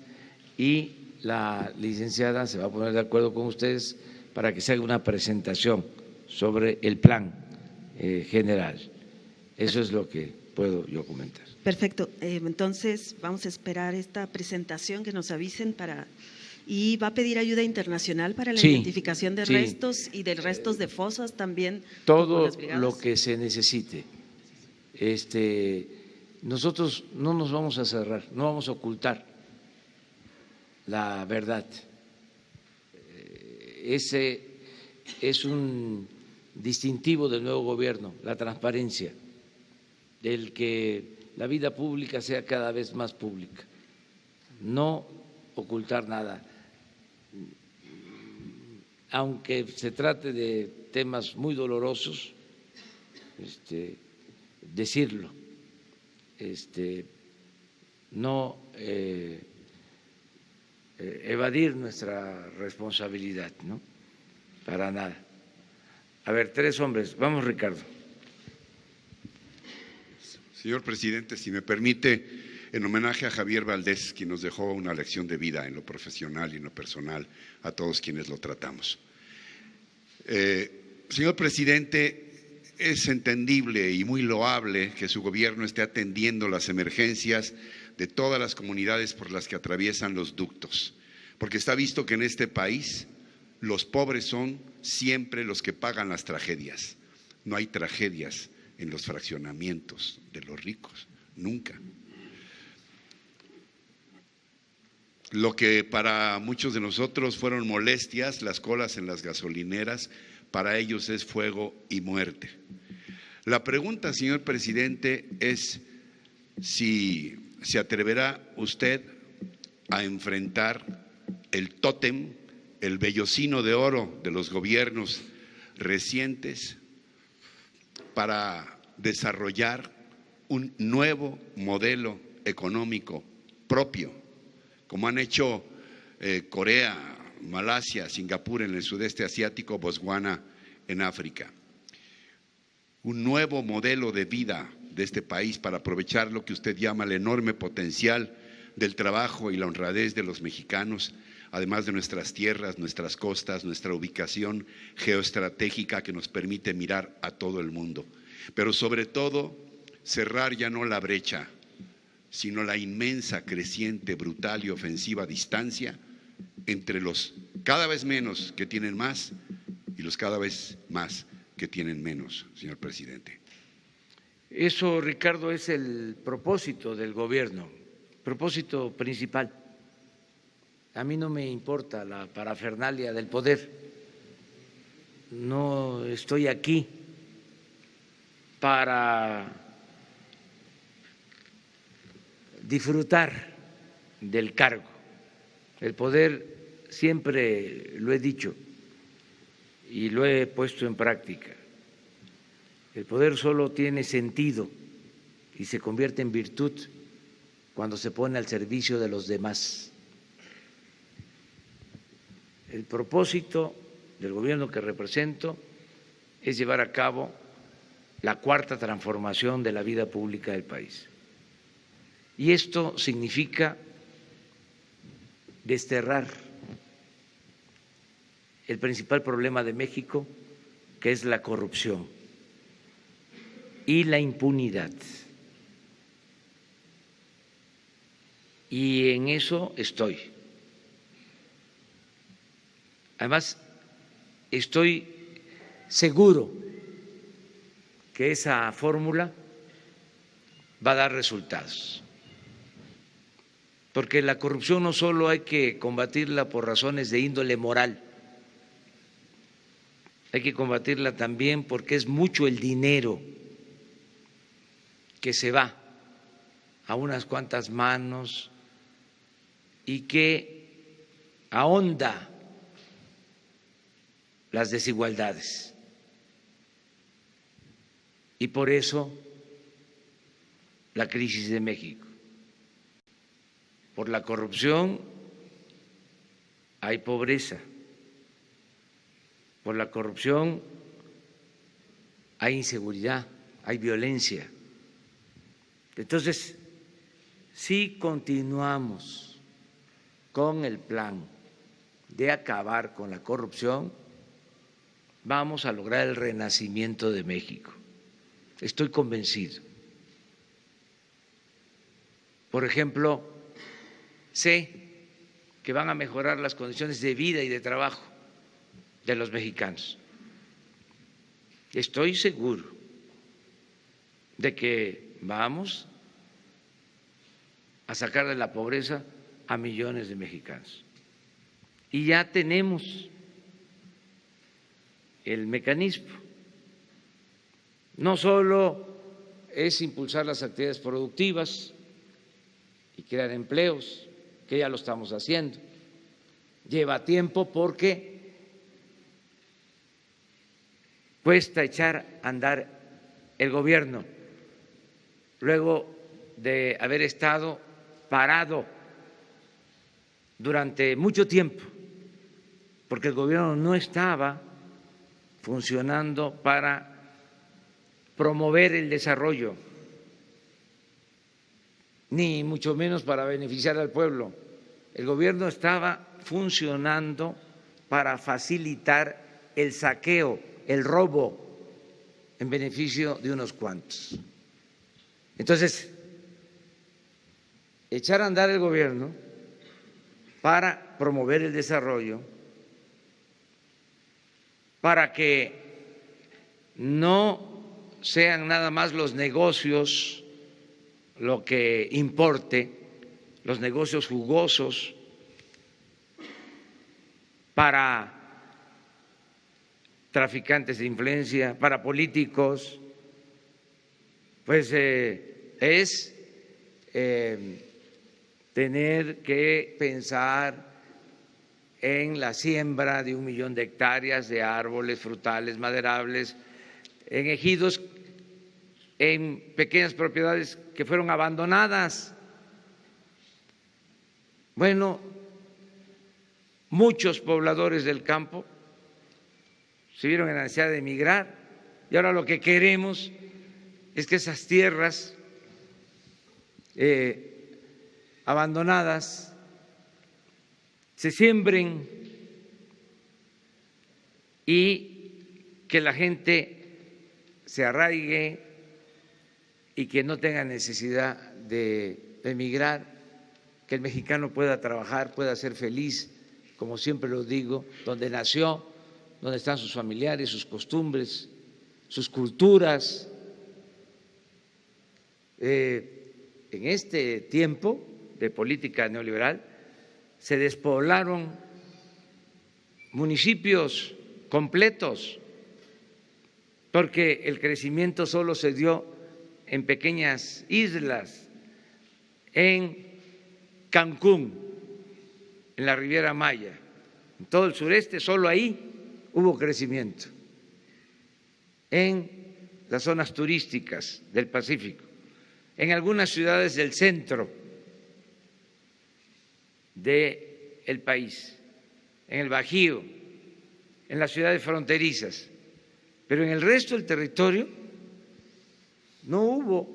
y la licenciada se va a poner de acuerdo con ustedes para que se haga una presentación sobre el plan general. Eso es lo que puedo yo comentar. Perfecto. Entonces vamos a esperar esta presentación, que nos avisen para… ¿Y va a pedir ayuda internacional para la identificación de restos y de restos de fosas también? Todo lo que se necesite. Nosotros no nos vamos a cerrar, no vamos a ocultar la verdad. Ese es un distintivo del nuevo gobierno, la transparencia, el que la vida pública sea cada vez más pública, no ocultar nada. Aunque se trate de temas muy dolorosos, decirlo, no evadir nuestra responsabilidad, ¿no? Para nada. A ver, 3 hombres. Vamos, Ricardo. Señor presidente, si me permite, en homenaje a Javier Valdés, quien nos dejó una lección de vida en lo profesional y en lo personal, a todos quienes lo tratamos. Señor presidente, es entendible y muy loable que su gobierno esté atendiendo las emergencias de todas las comunidades por las que atraviesan los ductos, porque está visto que en este país los pobres son siempre los que pagan las tragedias. No hay tragedias en los fraccionamientos de los ricos, nunca. Lo que para muchos de nosotros fueron molestias, las colas en las gasolineras, para ellos es fuego y muerte. La pregunta, señor presidente, es si se atreverá usted a enfrentar el tótem, el vellocino de oro de los gobiernos recientes para desarrollar un nuevo modelo económico propio, como han hecho Corea, Malasia, Singapur en el sudeste asiático, Botswana en África. Un nuevo modelo de vida de este país para aprovechar lo que usted llama el enorme potencial del trabajo y la honradez de los mexicanos, además de nuestras tierras, nuestras costas, nuestra ubicación geoestratégica que nos permite mirar a todo el mundo. Pero sobre todo, cerrar ya no la brecha, sino la inmensa, creciente, brutal y ofensiva distancia entre los cada vez menos que tienen más y los cada vez más que tienen menos, señor presidente. Eso, Ricardo, es el propósito del gobierno, propósito principal. A mí no me importa la parafernalia del poder, no estoy aquí para disfrutar del cargo. El poder, siempre lo he dicho y lo he puesto en práctica, el poder solo tiene sentido y se convierte en virtud cuando se pone al servicio de los demás. El propósito del gobierno que represento es llevar a cabo la cuarta transformación de la vida pública del país. Y esto significa desterrar el principal problema de México, que es la corrupción y la impunidad. Y en eso estoy. Además, estoy seguro que esa fórmula va a dar resultados, porque la corrupción no solo hay que combatirla por razones de índole moral, hay que combatirla también porque es mucho el dinero que se va a unas cuantas manos y que ahonda las desigualdades. Y por eso la crisis de México. Por la corrupción hay pobreza. Por la corrupción hay inseguridad, hay violencia. Entonces, si continuamos con el plan de acabar con la corrupción, vamos a lograr el renacimiento de México. Estoy convencido. Por ejemplo, sé que van a mejorar las condiciones de vida y de trabajo de los mexicanos. Estoy seguro de que vamos a sacar de la pobreza a millones de mexicanos. Y ya tenemos el mecanismo. No solo es impulsar las actividades productivas y crear empleos, que ya lo estamos haciendo. Lleva tiempo porque cuesta echar a andar el gobierno luego de haber estado parado durante mucho tiempo, porque el gobierno no estaba funcionando para promover el desarrollo, ni mucho menos para beneficiar al pueblo. El gobierno estaba funcionando para facilitar el saqueo, el robo, en beneficio de unos cuantos. Entonces, echar a andar el gobierno para promover el desarrollo, para que no sean nada más los negocios lo que importe, los negocios jugosos, para traficantes de influencia, para políticos, pues es tener que pensar en la siembra de 1 millón de hectáreas de árboles frutales, maderables, en ejidos, en pequeñas propiedades que fueron abandonadas. Bueno, muchos pobladores del campo se vieron en la necesidad de emigrar y ahora lo que queremos es que esas tierras abandonadas se siembren y que la gente se arraigue y que no tenga necesidad de emigrar, que el mexicano pueda trabajar, pueda ser feliz, como siempre lo digo, donde nació, donde están sus familiares, sus costumbres, sus culturas. En este tiempo de política neoliberal se despoblaron municipios completos porque el crecimiento solo se dio en pequeñas islas, en Cancún, en la Riviera Maya, en todo el sureste, solo ahí hubo crecimiento, en las zonas turísticas del Pacífico, en algunas ciudades del centro del país, en el Bajío, en las ciudades fronterizas, pero en el resto del territorio no hubo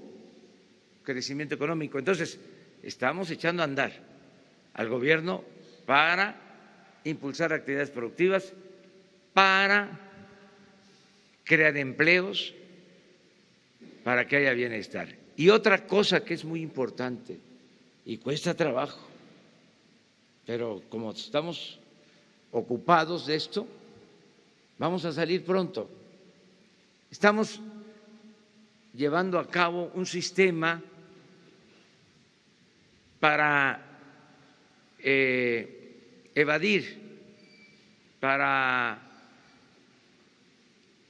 crecimiento económico. Entonces, estamos echando a andar al gobierno para impulsar actividades productivas, para crear empleos, para que haya bienestar. Y otra cosa que es muy importante y cuesta trabajo, pero como estamos ocupados de esto, vamos a salir pronto. Estamos llevando a cabo un sistema para evadir, para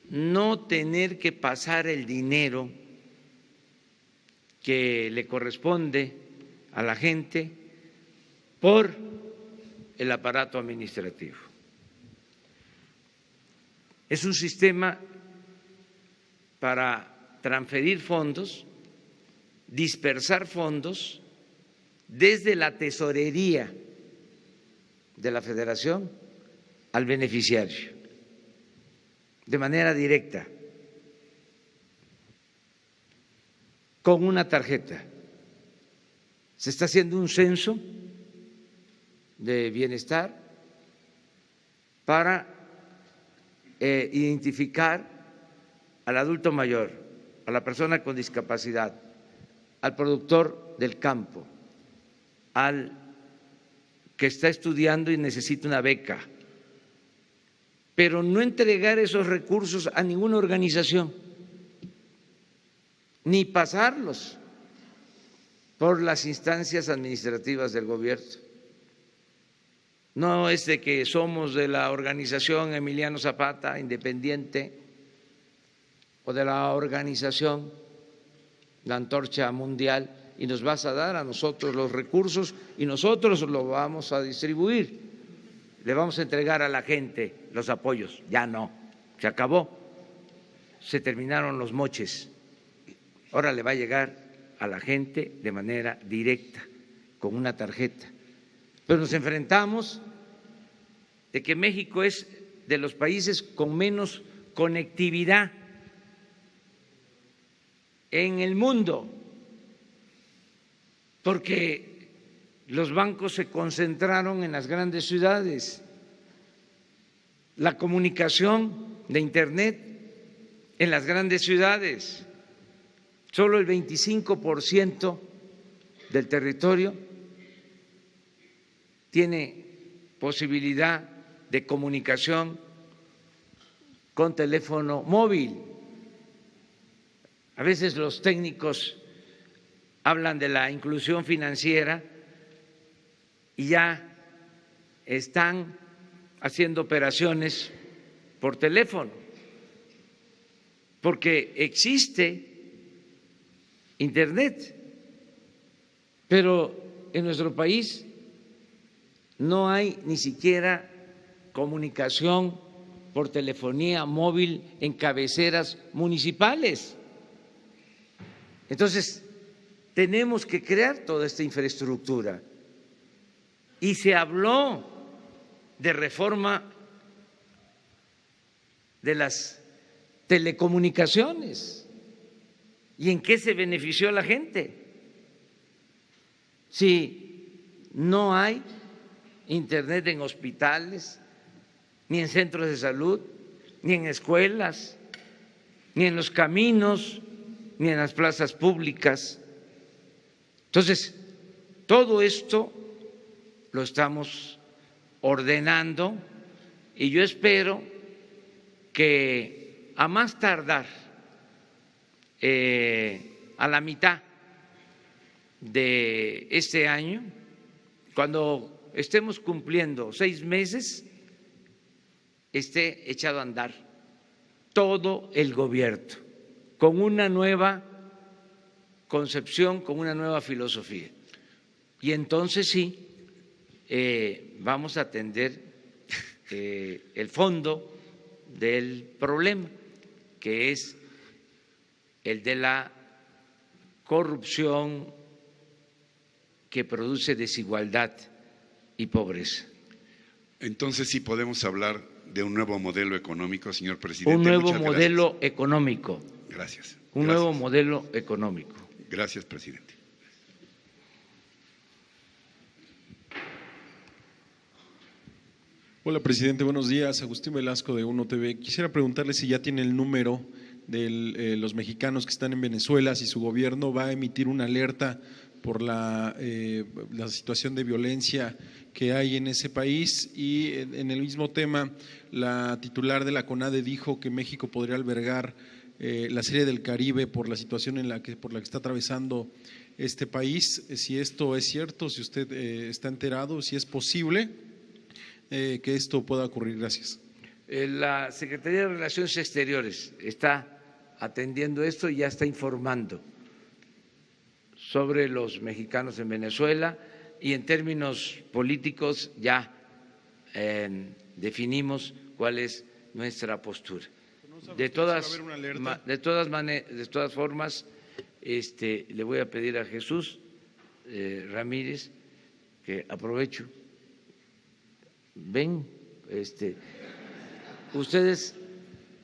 no tener que pasar el dinero que le corresponde a la gente por el aparato administrativo. Es un sistema para transferir fondos, dispersar fondos desde la tesorería de la Federación al beneficiario, de manera directa, con una tarjeta. Se está haciendo un censo de bienestar para identificar al adulto mayor, a la persona con discapacidad, al productor del campo, al que está estudiando y necesita una beca, pero no entregar esos recursos a ninguna organización, ni pasarlos por las instancias administrativas del gobierno. No es de que somos de la organización Emiliano Zapata, independiente, o de la organización La Antorcha Mundial, y nos vas a dar a nosotros los recursos y nosotros los vamos a distribuir, le vamos a entregar a la gente los apoyos. Ya no, se acabó, se terminaron los moches. Ahora le va a llegar a la gente de manera directa, con una tarjeta. Pero nos enfrentamos de que México es de los países con menos conectividad en el mundo, porque los bancos se concentraron en las grandes ciudades, la comunicación de Internet en las grandes ciudades. Solo el 25% del territorio tiene posibilidad de comunicación con teléfono móvil. A veces los técnicos hablan de la inclusión financiera y ya están haciendo operaciones por teléfono, porque existe Internet, pero en nuestro país no hay ni siquiera comunicación por telefonía móvil en cabeceras municipales. Entonces, tenemos que crear toda esta infraestructura. Y se habló de reforma de las telecomunicaciones. ¿Y en qué se benefició la gente? Si no hay Internet en hospitales, ni en centros de salud, ni en escuelas, ni en los caminos, ni en las plazas públicas. Entonces, todo esto lo estamos ordenando y yo espero que a más tardar a la mitad de este año, cuando estemos cumpliendo 6 meses, esté echado a andar todo el gobierno con una nueva concepción, con una nueva filosofía. Y entonces sí, vamos a atender el fondo del problema, que es el de la corrupción que produce desigualdad y pobreza. Entonces sí podemos hablar de un nuevo modelo económico, señor presidente. Un nuevo modelo económico. Gracias. Un nuevo modelo económico. Gracias, presidente. Hola, presidente. Buenos días. Agustín Velasco de Uno TV. Quisiera preguntarle si ya tiene el número de los mexicanos que están en Venezuela, si su gobierno va a emitir una alerta por la situación de violencia que hay en ese país. Y en el mismo tema, la titular de la CONADE dijo que México podría albergar la Serie del Caribe por la situación por la que está atravesando este país. Si esto es cierto, si usted está enterado, si es posible que esto pueda ocurrir. Gracias. La Secretaría de Relaciones Exteriores está atendiendo esto y ya está informando sobre los mexicanos en Venezuela, y en términos políticos ya definimos cuál es nuestra postura. De todas formas, le voy a pedir a Jesús Ramírez que aprovecho. Ven, ustedes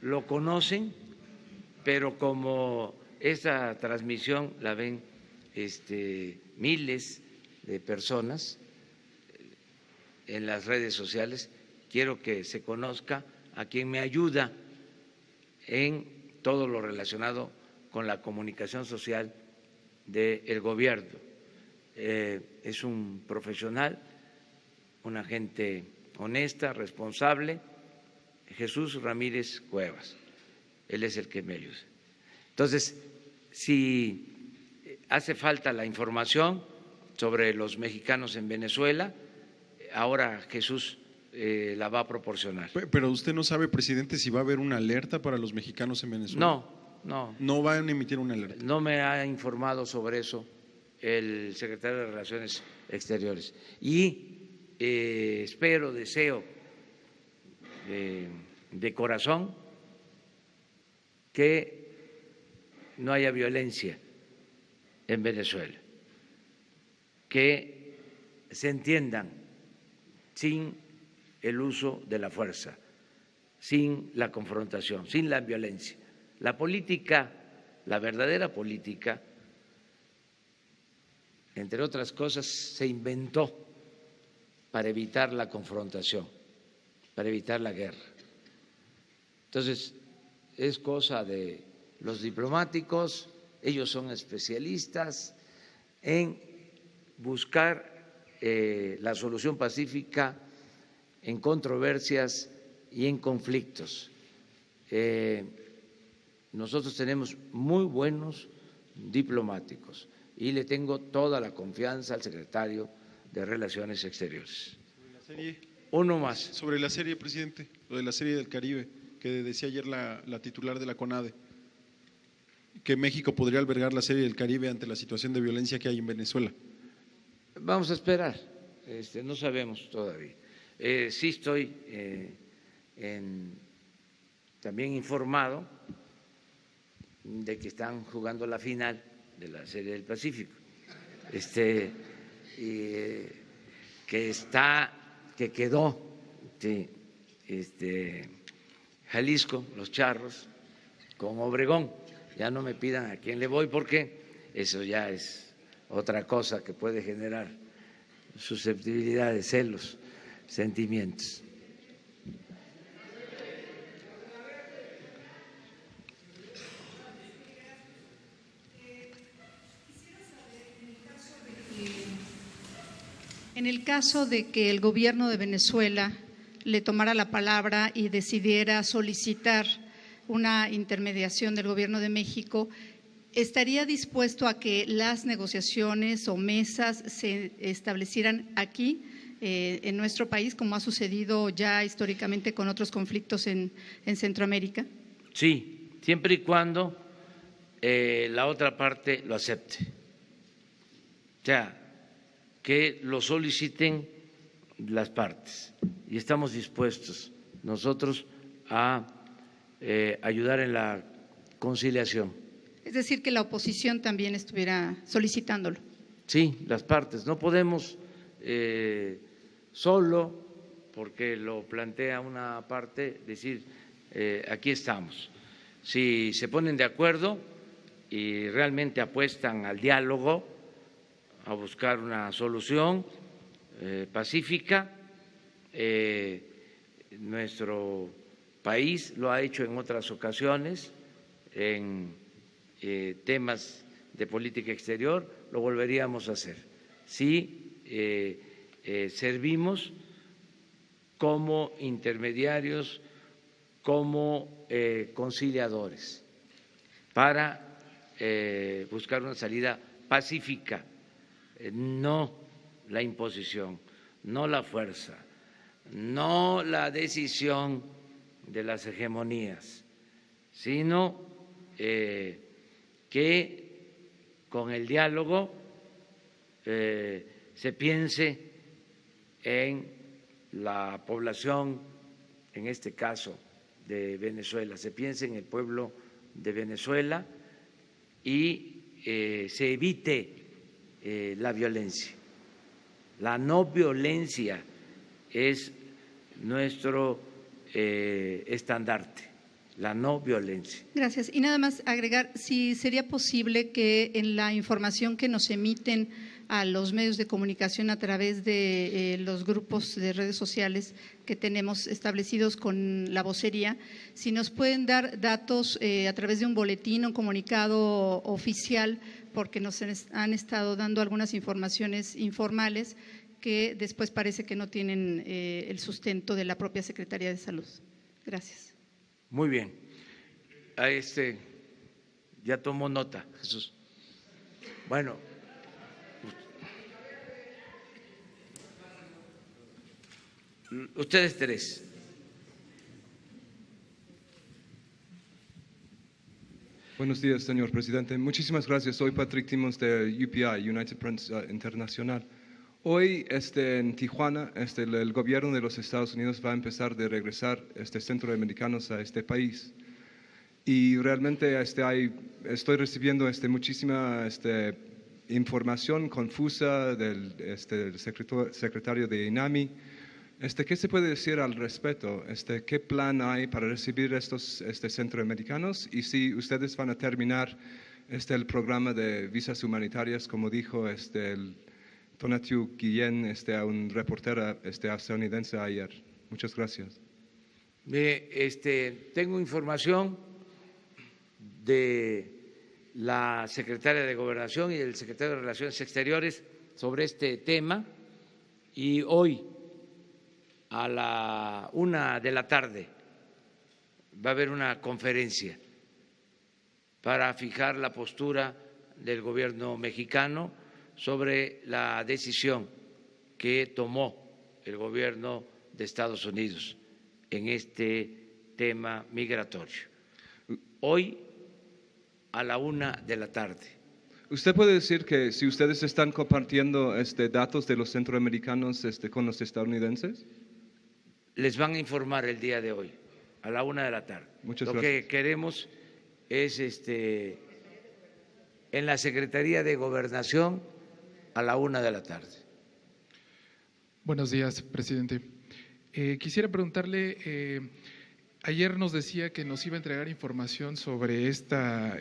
lo conocen, pero como esta transmisión la ven miles de personas en las redes sociales, quiero que se conozca a quien me ayuda en todo lo relacionado con la comunicación social del gobierno. Es un profesional, una gente honesta, responsable, Jesús Ramírez Cuevas. Él es el que me ayuda. Entonces, si hace falta la información sobre los mexicanos en Venezuela, ahora Jesús la va a proporcionar. Pero usted no sabe, presidente, si va a haber una alerta para los mexicanos en Venezuela. No. No van a emitir una alerta. No me ha informado sobre eso el secretario de Relaciones Exteriores. Y espero, deseo de corazón que no haya violencia en Venezuela, que se entiendan sin el uso de la fuerza, sin la confrontación, sin la violencia. La política, la verdadera política, entre otras cosas, se inventó para evitar la confrontación, para evitar la guerra. Entonces, es cosa de los diplomáticos, ellos son especialistas en buscar la solución pacífica en controversias y en conflictos. Nosotros tenemos muy buenos diplomáticos y le tengo toda la confianza al secretario de Relaciones Exteriores. Uno más. Sobre la serie, presidente, lo de la Serie del Caribe, que decía ayer la titular de la CONADE, que México podría albergar la Serie del Caribe ante la situación de violencia que hay en Venezuela. Vamos a esperar, no sabemos todavía. Sí estoy también informado de que están jugando la final de la Serie del Pacífico, que quedó Jalisco, los Charros, con Obregón. Ya no me pidan a quién le voy porque eso ya es otra cosa que puede generar susceptibilidades, celos, sentimientos. En el caso de que el gobierno de Venezuela le tomara la palabra y decidiera solicitar una intermediación del gobierno de México, ¿estaría dispuesto a que las negociaciones o mesas se establecieran aquí, en nuestro país, como ha sucedido ya históricamente con otros conflictos en Centroamérica? Sí, siempre y cuando la otra parte lo acepte. O sea, que lo soliciten las partes y estamos dispuestos nosotros a ayudar en la conciliación. Es decir, que la oposición también estuviera solicitándolo. Sí, las partes. No podemos solo, porque lo plantea una parte, decir aquí estamos. Si se ponen de acuerdo y realmente apuestan al diálogo, a buscar una solución pacífica, nuestro país lo ha hecho en otras ocasiones en temas de política exterior, lo volveríamos a hacer. Sí, servimos como intermediarios, como conciliadores, para buscar una salida pacífica, no la imposición, no la fuerza, no la decisión de las hegemonías, sino que con el diálogo se piense en la población, en este caso de Venezuela, se piense en el pueblo de Venezuela y se evite la violencia. La no violencia es nuestro estandarte, la no violencia. Gracias. Y nada más agregar, si sería posible que en la información que nos emiten a los medios de comunicación a través de los grupos de redes sociales que tenemos establecidos con la vocería, si nos pueden dar datos a través de un boletín, un comunicado oficial, porque nos han estado dando algunas informaciones informales que después parece que no tienen el sustento de la propia Secretaría de Salud. Gracias. Muy bien. Ya tomó nota, Jesús. Bueno. Ustedes tres. Buenos días, señor presidente. Muchísimas gracias. Soy Patrick Timmons de UPI, United Press Internacional. Hoy en Tijuana el gobierno de los Estados Unidos va a empezar de regresar centroamericanos a este país. Y realmente estoy recibiendo muchísima información confusa del secretario de INAMI. ¿Qué se puede decir al respecto? ¿Qué plan hay para recibir estos centroamericanos? Y si ustedes van a terminar el programa de visas humanitarias, como dijo el Tonatiuh Guillén a un reportero estadounidense ayer. Muchas gracias. Tengo información de la secretaria de Gobernación y del secretario de Relaciones Exteriores sobre este tema, y hoy a la 1:00 p.m. va a haber una conferencia para fijar la postura del gobierno mexicano sobre la decisión que tomó el gobierno de Estados Unidos en este tema migratorio. Hoy a la 1:00 p.m. ¿Usted puede decir que si ustedes están compartiendo datos de los centroamericanos con los estadounidenses? Les van a informar el día de hoy, a la 1:00 p.m. Muchas gracias. Lo que queremos es en la Secretaría de Gobernación a la 1:00 p.m. Buenos días, presidente. Quisiera preguntarle, ayer nos decía que nos iba a entregar información sobre esta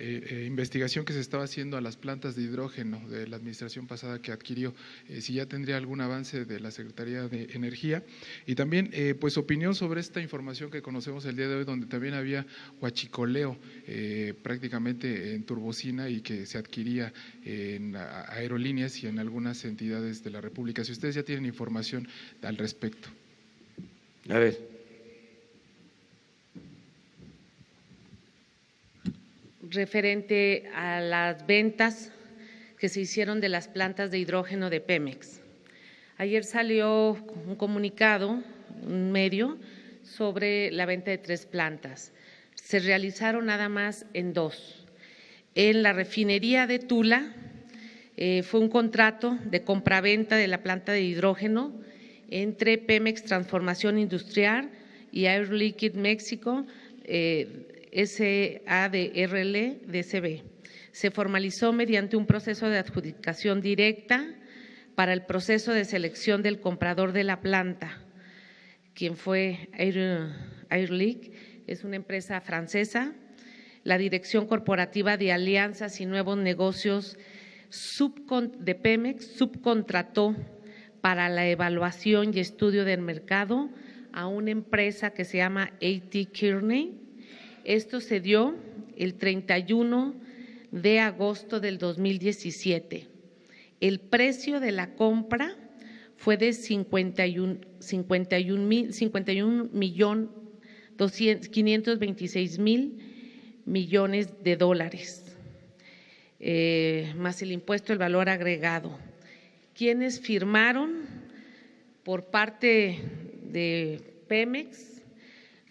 investigación que se estaba haciendo a las plantas de hidrógeno de la administración pasada que adquirió, si ya tendría algún avance de la Secretaría de Energía, y también pues opinión sobre esta información que conocemos el día de hoy, donde también había huachicoleo prácticamente en turbocina y que se adquiría en aerolíneas y en algunas entidades de la República. Si ustedes ya tienen información al respecto. A ver. Referente a las ventas que se hicieron de las plantas de hidrógeno de Pemex. Ayer salió un comunicado, un medio, sobre la venta de 3 plantas. Se realizaron nada más en 2. En la refinería de Tula fue un contrato de compraventa de la planta de hidrógeno entre Pemex Transformación Industrial y Air Liquide México, SADRL DCB. Se formalizó mediante un proceso de adjudicación directa para el proceso de selección del comprador de la planta, quien fue Air Liquide, es una empresa francesa. La Dirección Corporativa de Alianzas y Nuevos Negocios de Pemex subcontrató para la evaluación y estudio del mercado a una empresa que se llama A.T. Kearney. Esto se dio el 31 de agosto del 2017. El precio de la compra fue de 51.526.000 millones de dólares, más el impuesto del valor agregado. ¿Quiénes firmaron por parte de Pemex?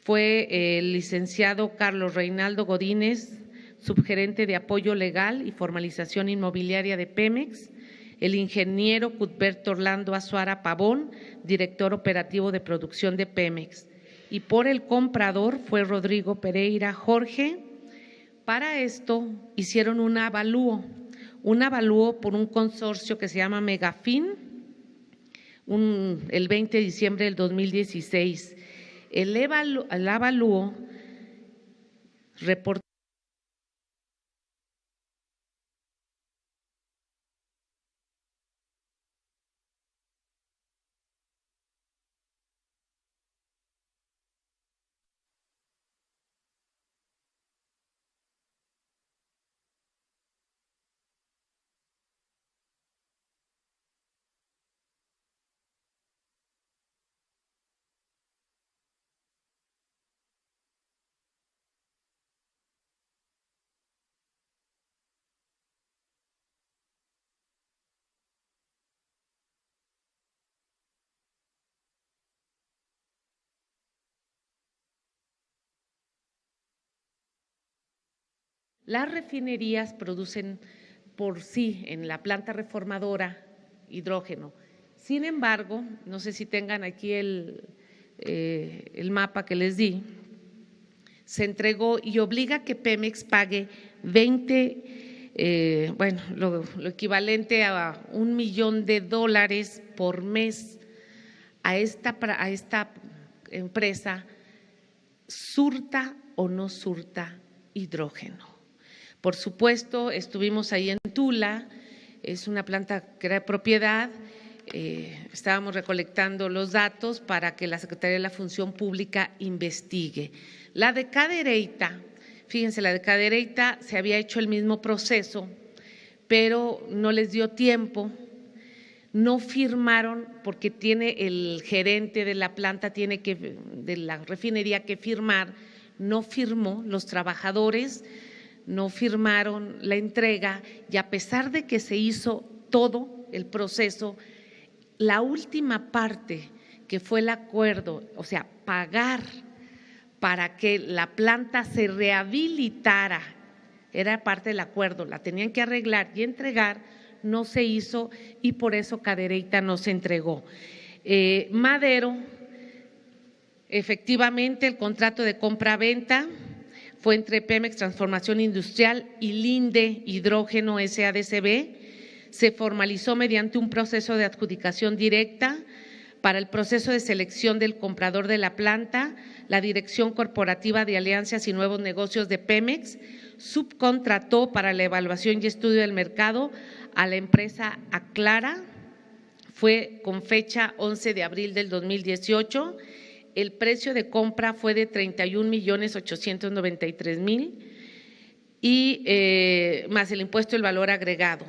Fue el licenciado Carlos Reinaldo Godínez, subgerente de apoyo legal y formalización inmobiliaria de Pemex, el ingeniero Cuthberto Orlando Azuara Pavón, director operativo de producción de Pemex, y por el comprador fue Rodrigo Pereira Jorge. Para esto hicieron un avalúo por un consorcio que se llama Megafin, el 20 de diciembre del 2016. El avalúo reportó las refinerías producen por sí en la planta reformadora hidrógeno. Sin embargo, no sé si tengan aquí el mapa que les di, se entregó y obliga a que Pemex pague lo equivalente a $1 millón por mes a esta empresa, surta o no surta hidrógeno. Por supuesto, estuvimos ahí en Tula, es una planta que era de propiedad, estábamos recolectando los datos para que la Secretaría de la Función Pública investigue. La de Cadereyta, fíjense, la de Cadereyta se había hecho el mismo proceso, pero no les dio tiempo, no firmaron porque tiene el gerente de la planta, de la refinería que firmar, no firmó, los trabajadores no firmaron la entrega y a pesar de que se hizo todo el proceso, la última parte que fue el acuerdo, o sea, pagar para que la planta se rehabilitara, era parte del acuerdo, la tenían que arreglar y entregar, no se hizo y por eso Cadereyta no se entregó. Madero, efectivamente el contrato de compra-venta fue entre Pemex Transformación Industrial y Linde Hidrógeno SADCB, se formalizó mediante un proceso de adjudicación directa. Para el proceso de selección del comprador de la planta, la Dirección Corporativa de Alianzas y Nuevos Negocios de Pemex subcontrató para la evaluación y estudio del mercado a la empresa Aclara, fue con fecha 11 de abril del 2018, el precio de compra fue de 31.893.000 y más el impuesto del valor agregado.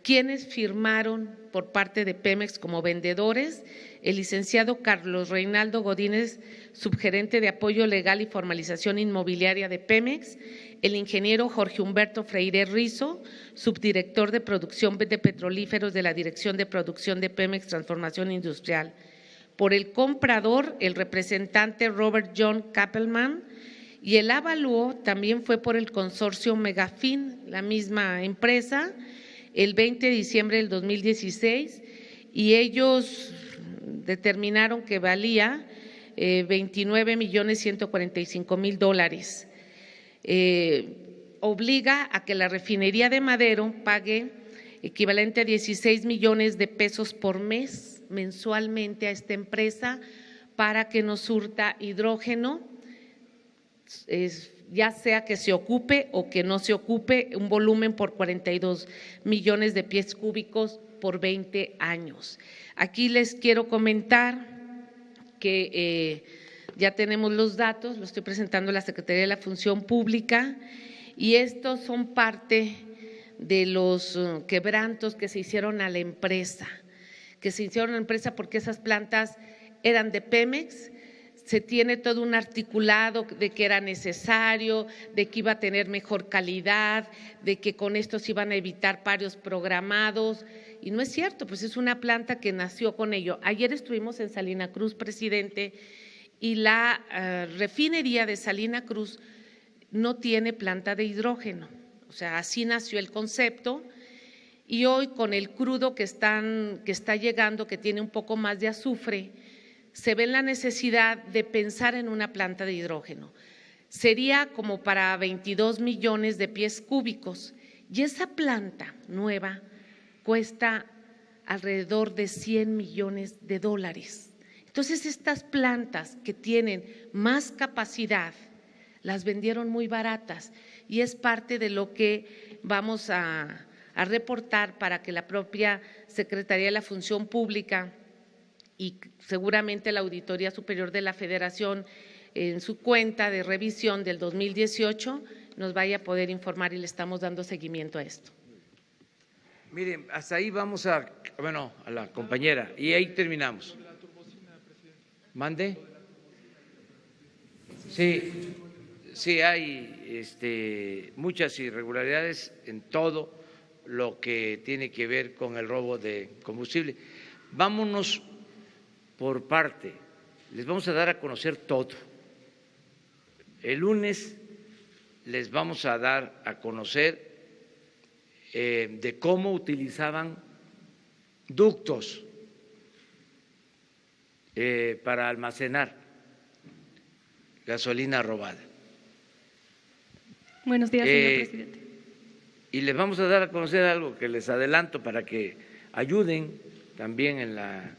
¿Quiénes firmaron por parte de Pemex como vendedores? El licenciado Carlos Reinaldo Godínez, subgerente de apoyo legal y formalización inmobiliaria de Pemex, el ingeniero Jorge Humberto Freire Rizo, subdirector de producción de petrolíferos de la Dirección de Producción de Pemex Transformación Industrial. Por el comprador, el representante Robert John Kappelman, y el avalúo también fue por el consorcio Megafin, la misma empresa, el 20 de diciembre del 2016, y ellos determinaron que valía $29.145.000. Obliga a que la refinería de Madero pague equivalente a 16 millones de pesos por mes mensualmente a esta empresa para que nos surta hidrógeno, ya sea que se ocupe o que no se ocupe, un volumen por 42 millones de pies cúbicos por 20 años. Aquí les quiero comentar que ya tenemos los datos, lo estoy presentando a la Secretaría de la Función Pública y estos son parte de los quebrantos que se hicieron a la empresa, porque esas plantas eran de Pemex. Se tiene todo un articulado de que era necesario, de que iba a tener mejor calidad, de que con esto se iban a evitar paros programados, y no es cierto, pues es una planta que nació con ello. Ayer estuvimos en Salina Cruz, presidente, y la refinería de Salina Cruz no tiene planta de hidrógeno, o sea, así nació el concepto, y hoy con el crudo que está llegando, que tiene un poco más de azufre, se ve la necesidad de pensar en una planta de hidrógeno. Sería como para 22 millones de pies cúbicos, y esa planta nueva cuesta alrededor de 100 millones de dólares. Entonces, estas plantas que tienen más capacidad las vendieron muy baratas, y es parte de lo que vamos a reportar para que la propia Secretaría de la Función Pública y seguramente la Auditoría Superior de la Federación, en su cuenta de revisión del 2018, nos vaya a poder informar, y le estamos dando seguimiento a esto. Miren, hasta ahí vamos a la compañera, y ahí terminamos. ¿Mande? Sí, hay muchas irregularidades en todo lo que tiene que ver con el robo de combustible. Vámonos por parte, les vamos a dar a conocer todo. El lunes les vamos a dar a conocer de cómo utilizaban ductos para almacenar gasolina robada. Buenos días, señor presidente. Y les vamos a dar a conocer algo que les adelanto para que ayuden también en la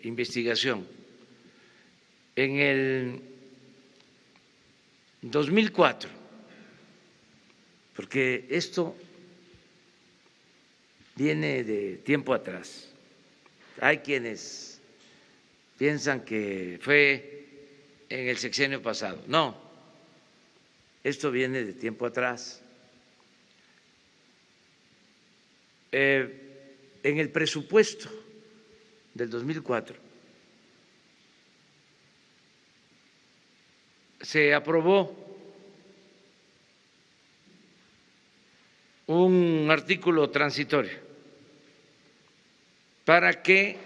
investigación. En el 2004, porque esto viene de tiempo atrás, hay quienes piensan que fue en el sexenio pasado. No, esto viene de tiempo atrás. En el presupuesto del 2004 se aprobó un artículo transitorio para que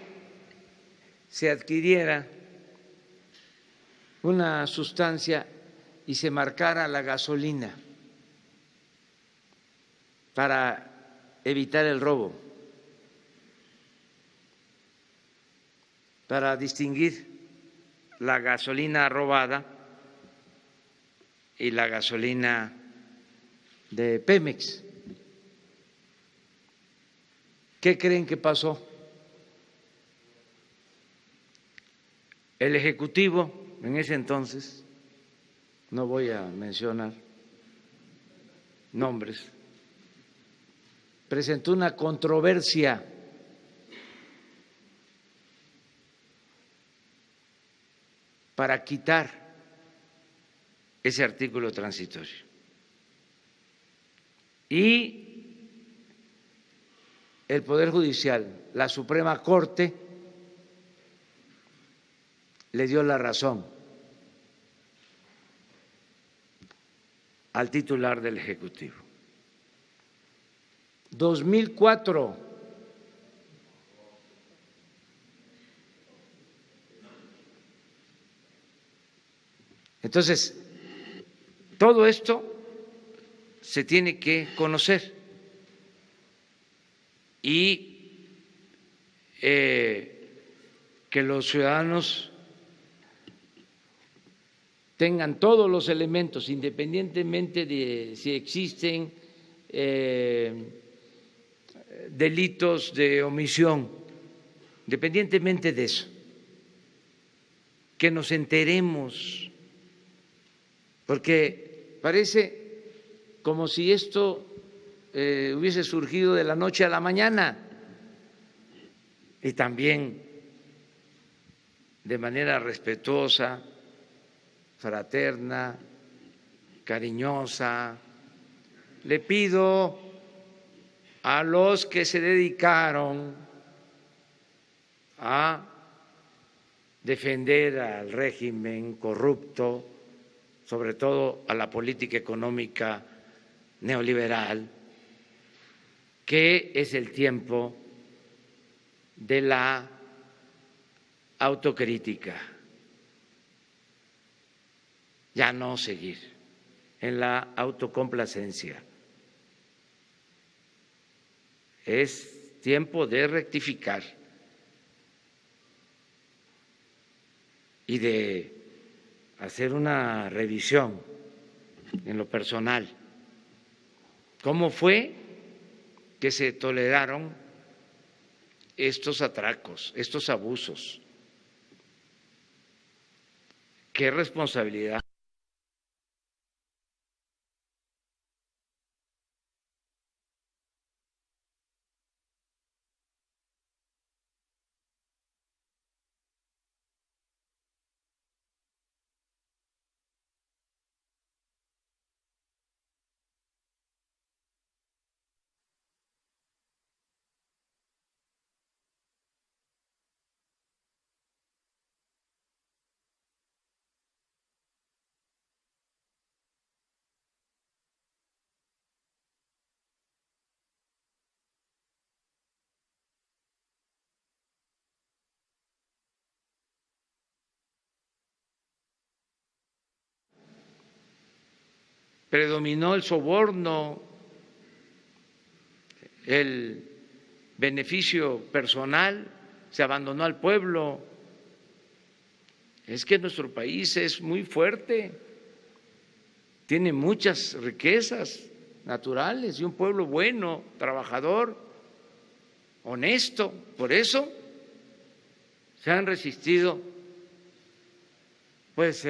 se adquiriera una sustancia y se marcara la gasolina para evitar el robo, para distinguir la gasolina robada y la gasolina de Pemex. ¿Qué creen que pasó? El Ejecutivo en ese entonces, no voy a mencionar nombres, presentó una controversia para quitar ese artículo transitorio. Y el Poder Judicial, la Suprema Corte, le dio la razón al titular del Ejecutivo. 2004. Entonces, todo esto se tiene que conocer y que los ciudadanos tengan todos los elementos, independientemente de si existen delitos de omisión, independientemente de eso, que nos enteremos, porque parece como si esto hubiese surgido de la noche a la mañana, y también de manera respetuosa, fraterna, cariñosa. Le pido a los que se dedicaron a defender al régimen corrupto, sobre todo a la política económica neoliberal, que es el tiempo de la autocrítica, ya no seguir en la autocomplacencia. Es tiempo de rectificar y de hacer una revisión en lo personal. ¿Cómo fue que se toleraron estos atracos, estos abusos? ¿Qué responsabilidad? Predominó el soborno, el beneficio personal, se abandonó al pueblo. Es que nuestro país es muy fuerte, tiene muchas riquezas naturales y un pueblo bueno, trabajador, honesto. Por eso se han resistido pues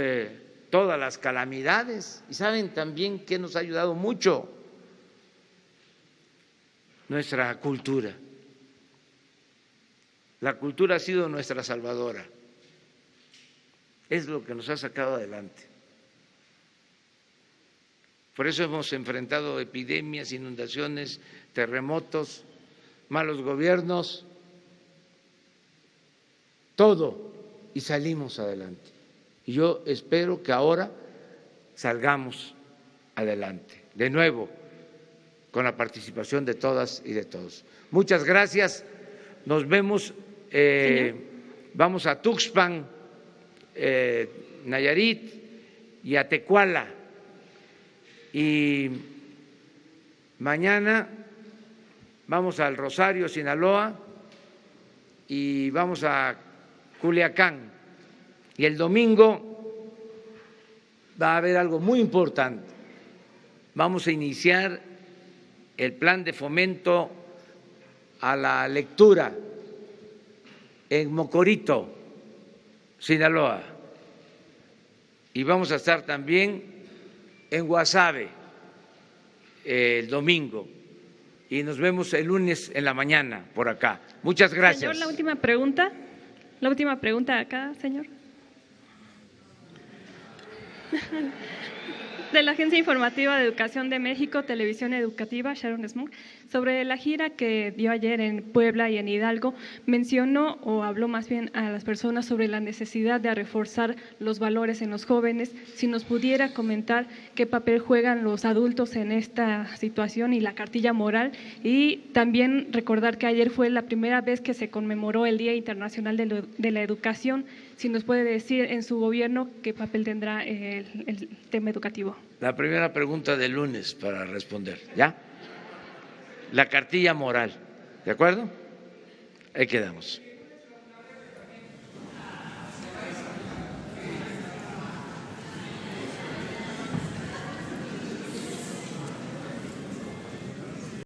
todas las calamidades. Y saben también que nos ha ayudado mucho nuestra cultura. La cultura ha sido nuestra salvadora, es lo que nos ha sacado adelante. Por eso hemos enfrentado epidemias, inundaciones, terremotos, malos gobiernos, todo, y salimos adelante. Y yo espero que ahora salgamos adelante, de nuevo, con la participación de todas y de todos. Muchas gracias, nos vemos, vamos a Tuxpan, Nayarit y a Tecuala. Y mañana vamos al Rosario, Sinaloa, y vamos a Culiacán. Y el domingo va a haber algo muy importante. Vamos a iniciar el plan de fomento a la lectura en Mocorito, Sinaloa. Y vamos a estar también en Guasave el domingo. Y nos vemos el lunes en la mañana por acá. Muchas gracias. Señor, la última pregunta. La última pregunta acá, señor. De la Agencia Informativa de Educación de México, Televisión Educativa, Sharon Smoke, sobre la gira que dio ayer en Puebla y en Hidalgo, mencionó o habló más bien a las personas sobre la necesidad de reforzar los valores en los jóvenes. Si nos pudiera comentar qué papel juegan los adultos en esta situación y la cartilla moral, y también recordar que ayer fue la primera vez que se conmemoró el Día Internacional de la Educación. Si nos puede decir en su gobierno qué papel tendrá el tema educativo. La primera pregunta del lunes para responder, ¿ya? La cartilla moral, ¿de acuerdo? Ahí quedamos.